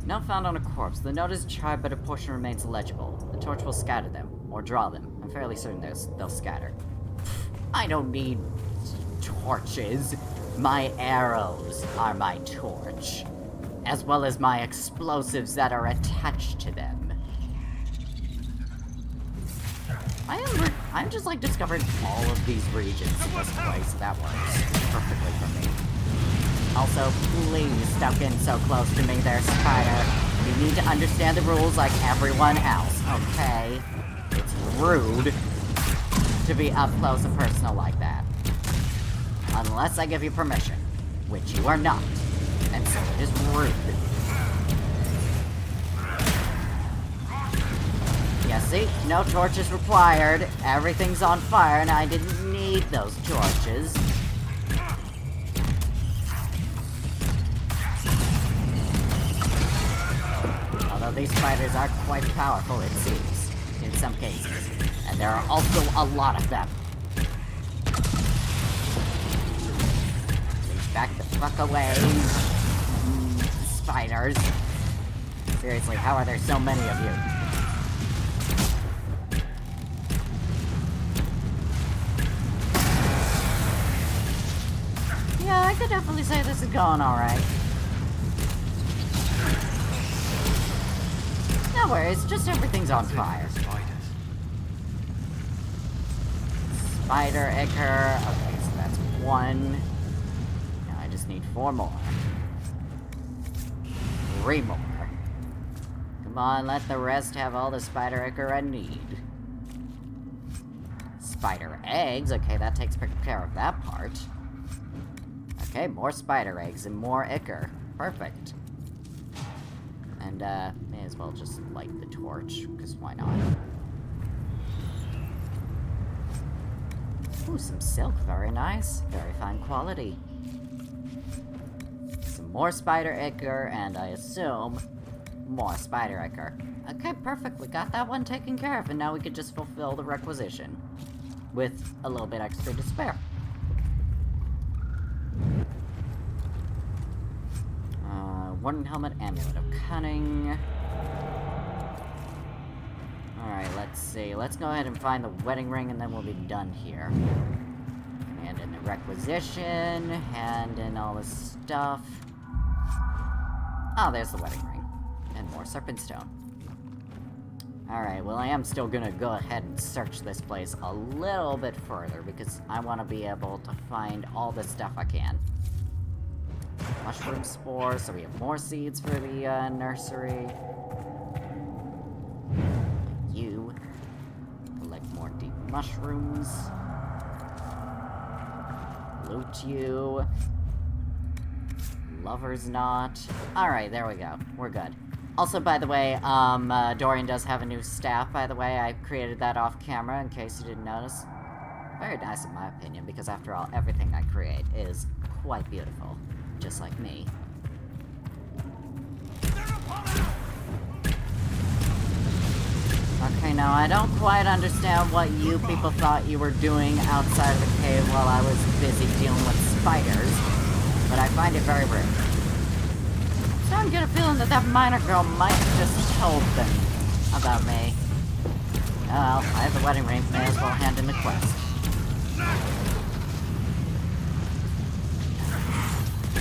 Note found on a corpse. The note is charred, but a portion remains legible. The torch will scatter them, or draw them. I'm fairly certain they'll scatter. I don't need torches. My arrows are my torch, as well as my explosives that are attached to them. I'm just like discovering all of these regions in this place. That works perfectly for me. Also, please stop getting so close to me there, Spider. You need to understand the rules like everyone else, okay? It's rude to be up close and personal like that. Unless I give you permission, which you are not. And so it is rude. Yeah, see? No torches required. Everything's on fire, and I didn't need those torches. Although these spiders are quite powerful, it seems, in some cases. And there are also a lot of them. Please back the fuck away, spiders. Seriously, how are there so many of you? Yeah, I could definitely say this is going alright. No worries, just everything's on fire. Spider Ichor. Okay, so that's one. Now I just need 4 more. 3 more. Come on, let the rest have all the spider ichor I need. Spider eggs. Okay, that takes care of that part. Okay, more spider eggs and more ichor. Perfect. And, may as well just light the torch, because why not? Ooh, some silk. Very nice. Very fine quality. Some more spider ichor, and I assume more spider ichor. Okay, perfect. We got that one taken care of, and now we could just fulfill the requisition. With a little bit extra to spare. Wooden helmet, amulet of cunning. Alright, let's see. Let's go ahead and find the wedding ring, and then we'll be done here. Hand in the requisition, hand in all this stuff. Oh, there's the wedding ring. And more serpent stone. Alright, well I am still gonna go ahead and search this place a little bit further, because I want to be able to find all the stuff I can. Mushroom spores, so we have more seeds for the nursery. You collect more deep mushrooms. Loot you. Lover's knot. Alright, there we go. We're good. Also, by the way, Dorian does have a new staff, by the way. I created that off camera, in case you didn't notice. Very nice in my opinion, because after all, everything I create is quite beautiful. Just like me. Okay, now I don't quite understand what you people thought you were doing outside of the cave while I was busy dealing with spiders, but I find it very rude. So I'm getting a feeling that miner girl might have just told them about me. Oh well, I have the wedding ring, may as well hand in the quest.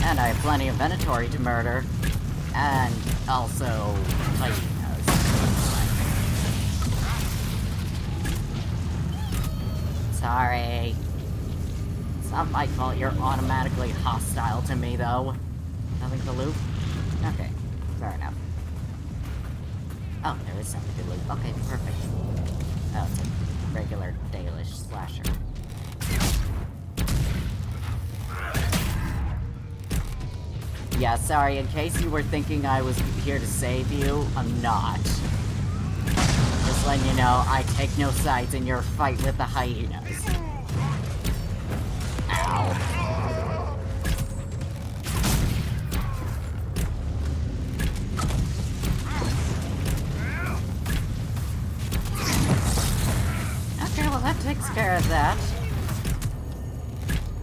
And I have plenty of Venatori to murder. And also hyenas. Sorry. It's not my fault you're automatically hostile to me, though. Nothing to loot? Okay, fair enough. Oh, there is something to loot. Okay, perfect. Oh, it's a regular Dalish slasher. Yeah, sorry, in case you were thinking I was here to save you, I'm not. Just letting you know, I take no sides in your fight with the hyenas. Ow. that takes care of that.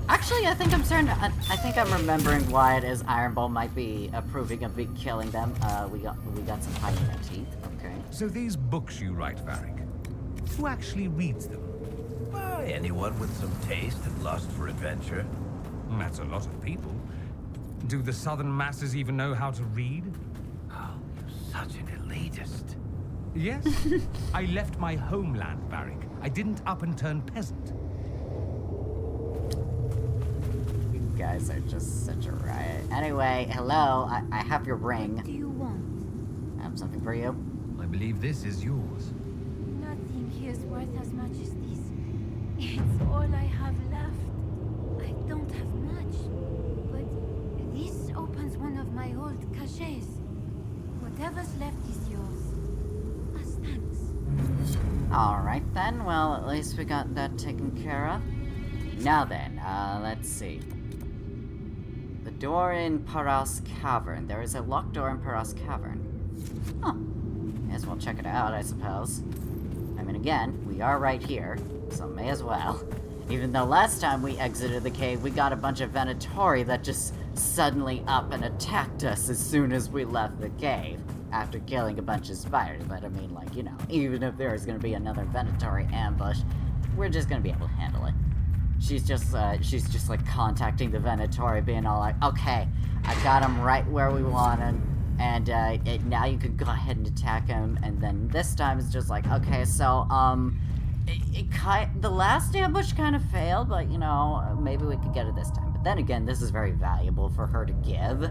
Actually, I think I'm starting to. I think I'm remembering why it is Iron Bull might be approving of me killing them. We got some hyena teeth. Okay. So these books you write, Varric, who actually reads them? Why, anyone with some taste and lust for adventure. That's a lot of people. Do the southern masses even know how to read? Oh, you're such an elitist. Yes. I left my homeland, Varric. I didn't up and turn peasant. You guys are just such a riot. Anyway, hello. I have your ring. What do you want? I have something for you. I believe this is yours. Nothing here's worth as much as this. It's all I have left. I don't have much, but this opens one of my old caches. Whatever's left is yours. As thanks. Alright then, well, at least we got that taken care of. Now then, let's see. The door in Paras Cavern. There is a locked door in Paras Cavern. Huh. May as well check it out, I suppose. I mean, again, we are right here, so may as well. Even though last time we exited the cave, we got a bunch of Venatori that just suddenly up and attacked us as soon as we left the cave. After killing a bunch of spiders, but I mean, like, you know, even if there is gonna be another Venatori ambush, we're just gonna be able to handle it. She's just like contacting the Venatori, being all like, okay, I got him right where we want him, and now you can go ahead and attack him. And then this time it's just like, okay, so the last ambush kind of failed, but you know, maybe we could get it this time. But then again, this is very valuable for her to give.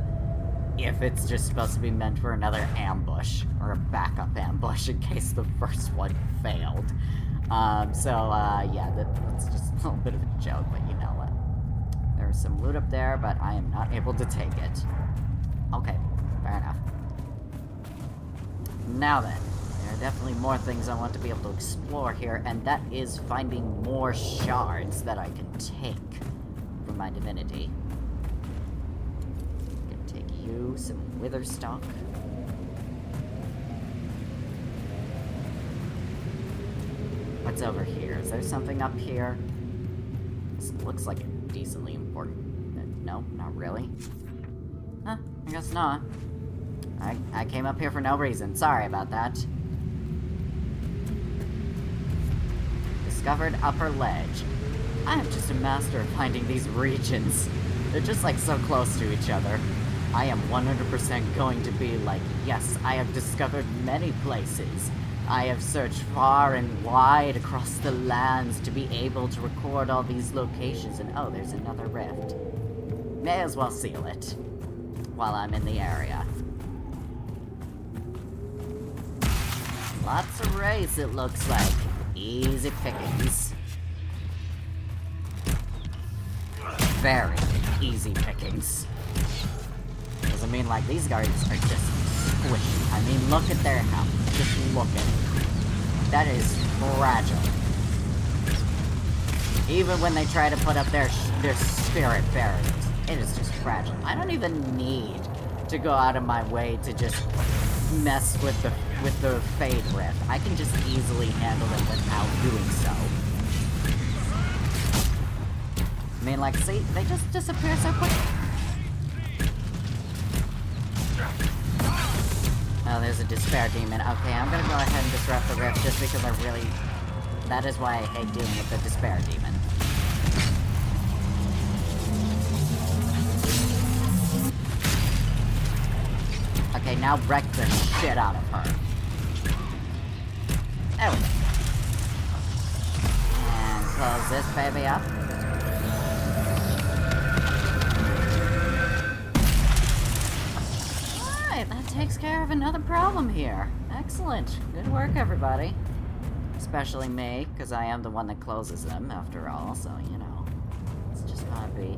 If it's just supposed to be meant for another ambush, or a backup ambush in case the first one failed. Yeah, that's just a little bit of a joke, but you know what? There's some loot up there, but I am not able to take it. Okay, fair enough. Now then, there are definitely more things I want to be able to explore here, and that is finding more shards that I can take for my divinity. You some wither stock. What's over here? Is there something up here? This looks like decently important. No, not really. Huh, I guess not. I came up here for no reason. Sorry about that. Discovered upper ledge. I am just a master of finding these regions. They're just like so close to each other. I am 100% going to be like, yes, I have discovered many places. I have searched far and wide across the lands to be able to record all these locations. And oh, there's another rift. May as well seal it while I'm in the area. Lots of rays, it looks like. Easy pickings. Very easy pickings. I mean, like, these guards are just squishy. I mean, look at their health. Just look at it. That is fragile. Even when they try to put up their spirit barriers, it is just fragile. I don't even need to go out of my way to just mess with the Fade Rift. I can just easily handle it without doing so. I mean, like, see, they just disappear so quick. Oh, there's a Despair Demon. Okay, I'm gonna go ahead and disrupt the rift just because I really... That is why I hate dealing with the Despair Demon. Okay, now wreck the shit out of her. There we go. And close this baby up. That takes care of another problem here. Excellent. Good work, everybody. Especially me, because I am the one that closes them, after all, so, you know. It's just gonna be...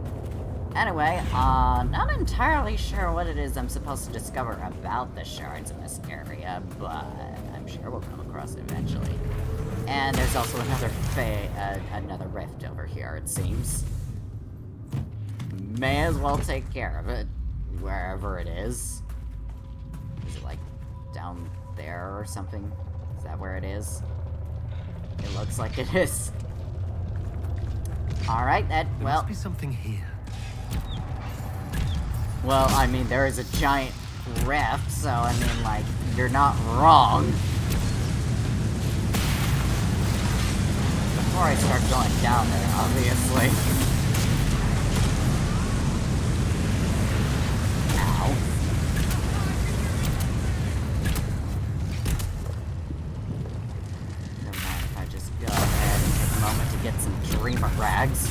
Anyway, not entirely sure what it is I'm supposed to discover about the shards in this area, but I'm sure we'll come across it eventually. And there's also another rift over here, it seems. May as well take care of it, wherever it is. Is it like down there or something? Is that where it is? It looks like it is. Alright, There well... must be something here. Well, I mean, there is a giant rift, so, I mean, like, you're not wrong. Before I start going down there, obviously. Ow. Never mind if I just go ahead and take a moment to get some dreamer rags.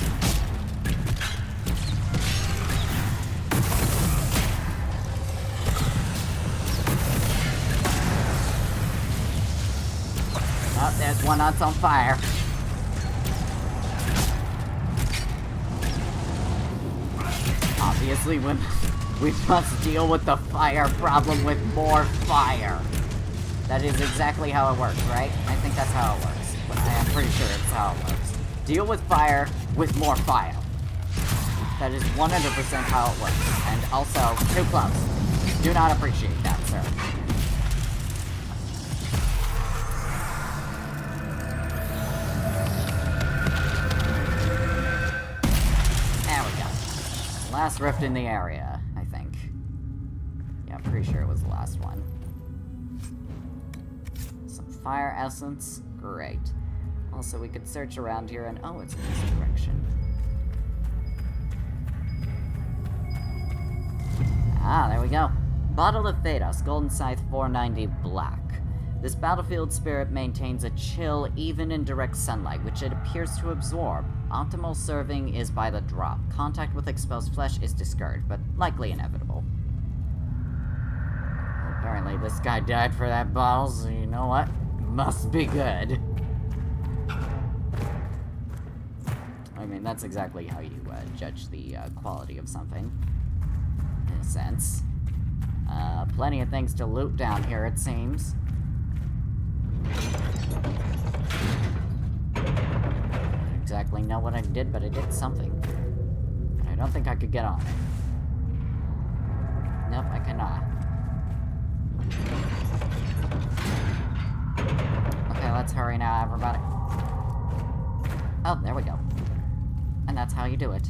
Oh, there's one that's on fire. Obviously, we must deal with the fire problem with more fire. That is exactly how it works, right? I think that's how it works. I am pretty sure it's how it works. Deal with fire with more fire. That is 100% how it works. And also, too close. Do not appreciate that, sir. Last rift in the area, I think. Yeah, I'm pretty sure it was the last one. Some fire essence. Great. Also, we could search around here and... Oh, it's in this direction. Ah, there we go. Bottle of Thedos, Golden Scythe 490 Black. This battlefield spirit maintains a chill even in direct sunlight, which it appears to absorb. Optimal serving is by the drop. Contact with exposed flesh is discouraged, but likely inevitable. Well, apparently this guy died for that bottle, so you know what? Must be good. I mean, that's exactly how you judge the quality of something, in a sense. Plenty of things to loot down here, it seems. Exactly know what I did, but I did something. But I don't think I could get on it. Nope, I cannot. Okay, let's hurry now, everybody. Oh, there we go. And that's how you do it.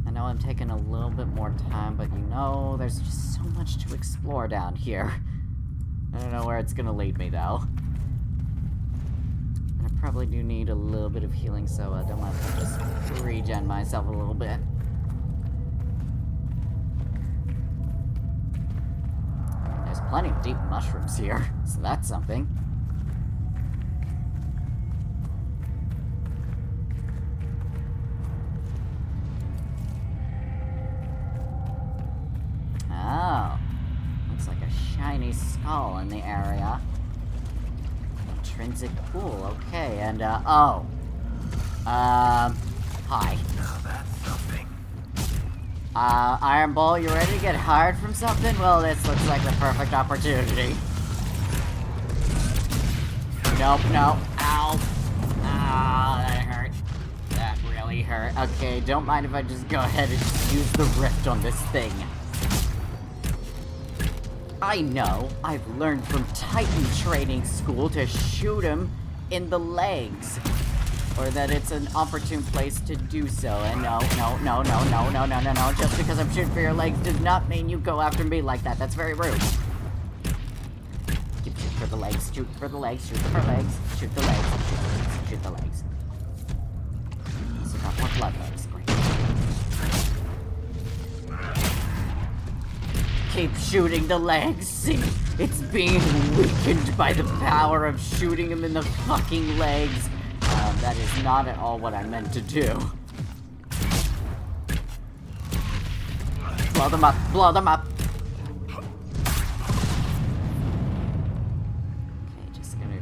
I know I'm taking a little bit more time, but you know, there's just so much to explore down here. I don't know where it's gonna lead me, though. And I probably do need a little bit of healing, so I don't want to just regen myself a little bit. There's plenty of deep mushrooms here, so that's something. Oh, looks like a shiny skull in the area. Intrinsic pool, okay, and hi. Now that's something. Iron Bull, you ready to get hired from something? Well, this looks like the perfect opportunity. Nope, no. Ow. Ah, that hurt. That really hurt. Okay, don't mind if I just go ahead and just use the rift on this thing. I know, I've learned from Titan training school to shoot him in the legs. Or that it's an opportune place to do so, and no, just because I'm shooting for your legs does not mean you go after me like that, that's very rude. Keep shooting for the legs, shoot for the legs, shoot for legs, shoot the legs, shoot the legs. So got more blood legs, great. Keep shooting the legs, see? It's being weakened by the power of shooting him in the fucking legs. That is not at all what I meant to do. Blow them up, blow them up! Okay, just gonna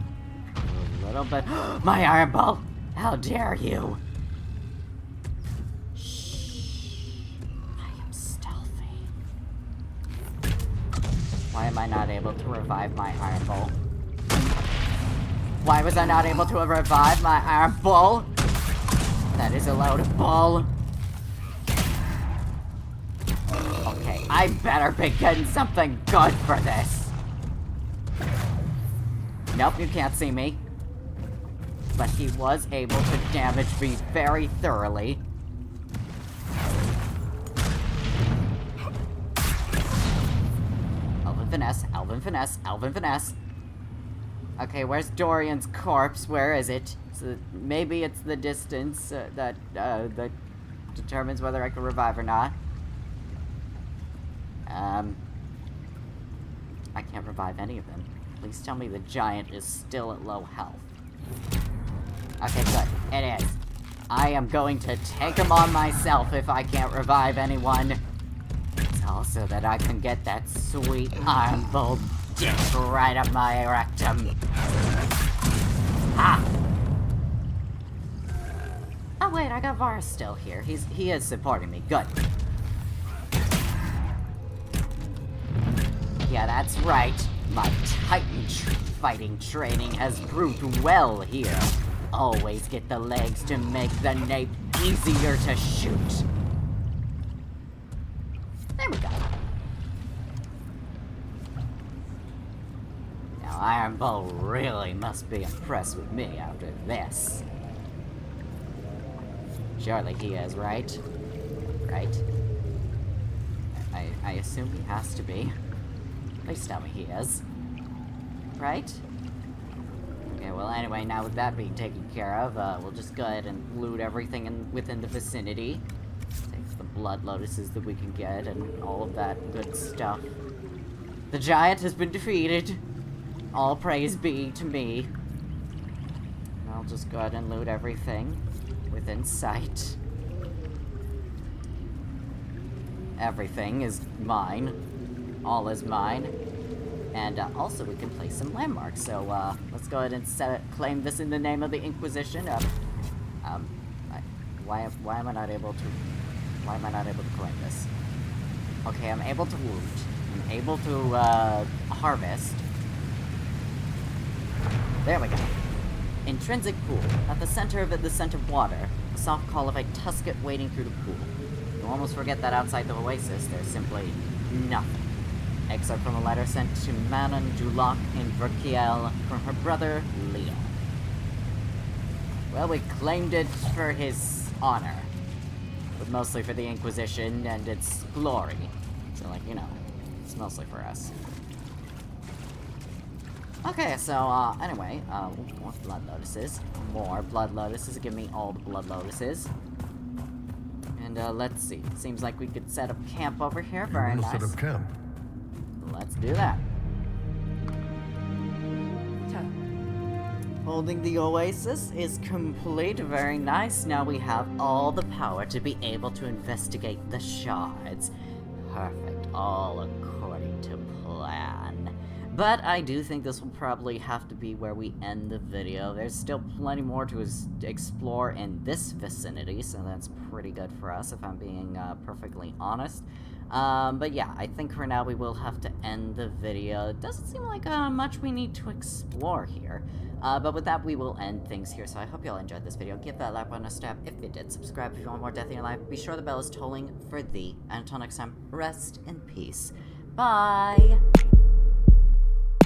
a little bit. My iron ball! How dare you! Shh. I am stealthy. Why am I not able to revive my iron ball? Why was I not able to revive my iron bull? That is a load of bull. Okay, Okay, I better be getting something good for this. Nope, you can't see me. But he was able to damage me very thoroughly. Elven finesse, Elven finesse, Elven finesse. Okay, where's Dorian's corpse? Where is it? So maybe it's the distance that determines whether I can revive or not. I can't revive any of them. Please tell me the giant is still at low health. Okay, good. It is. I am going to take him on myself if I can't revive anyone. It's also that I can get that sweet iron bolt dick right up my rectum. Ha! Oh wait, I got Varus still here. He is supporting me. Good. Yeah, that's right. My Titan fighting training has proved well here. Always get the legs to make the nape easier to shoot. There we go. Now Iron Bull really must be impressed with me after this. Surely he is, right? Right? I assume he has to be. Please tell me he is. Right? Okay, well anyway, now with that being taken care of, we'll just go ahead and loot everything within the vicinity. Take the blood lotuses that we can get and all of that good stuff. The giant has been defeated. All praise be to me. And I'll just go ahead and loot everything within sight. Everything is mine. All is mine. And also we can place some landmarks. So let's go ahead and claim this in the name of the Inquisition. Why am I not able to claim this? Okay, I'm able to loot. I'm able to harvest. There we go. Intrinsic pool. At the center of it, the scent of water. A soft call of a tusket wading through the pool. You almost forget that outside the oasis, there's simply nothing. Excerpt from a letter sent to Manon Dulac in Verkiel from her brother, Leon. Well, we claimed it for his honor. But mostly for the Inquisition and its glory. So, like, you know, it's mostly for us. Okay, so, anyway, more blood lotuses. More blood lotuses. Give me all the blood lotuses. And, let's see. Seems like we could set up camp over here. Very nice. Set up camp. Let's do that. Holding the oasis is complete. Very nice. Now we have all the power to be able to investigate the shards. Perfect. All according to plan. But I do think this will probably have to be where we end the video. There's still plenty more to explore in this vicinity, so that's pretty good for us, if I'm being perfectly honest. But yeah, I think for now we will have to end the video. It doesn't seem like much we need to explore here. But with that, we will end things here. So I hope you all enjoyed this video. Give that like button a stab if you did. Subscribe if you want more Death in Your Life. Be sure the bell is tolling for thee. And until next time, rest in peace. Bye!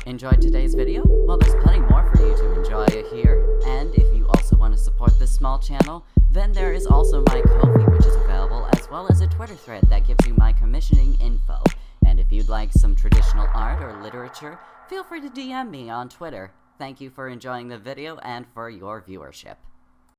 Enjoyed today's video? Well, there's plenty more for you to enjoy here. And if you also want to support this small channel, then there is also my Ko-fi, which is available, as well as a Twitter thread that gives you my commissioning info. And if you'd like some traditional art or literature, feel free to DM me on Twitter. Thank you for enjoying the video and for your viewership.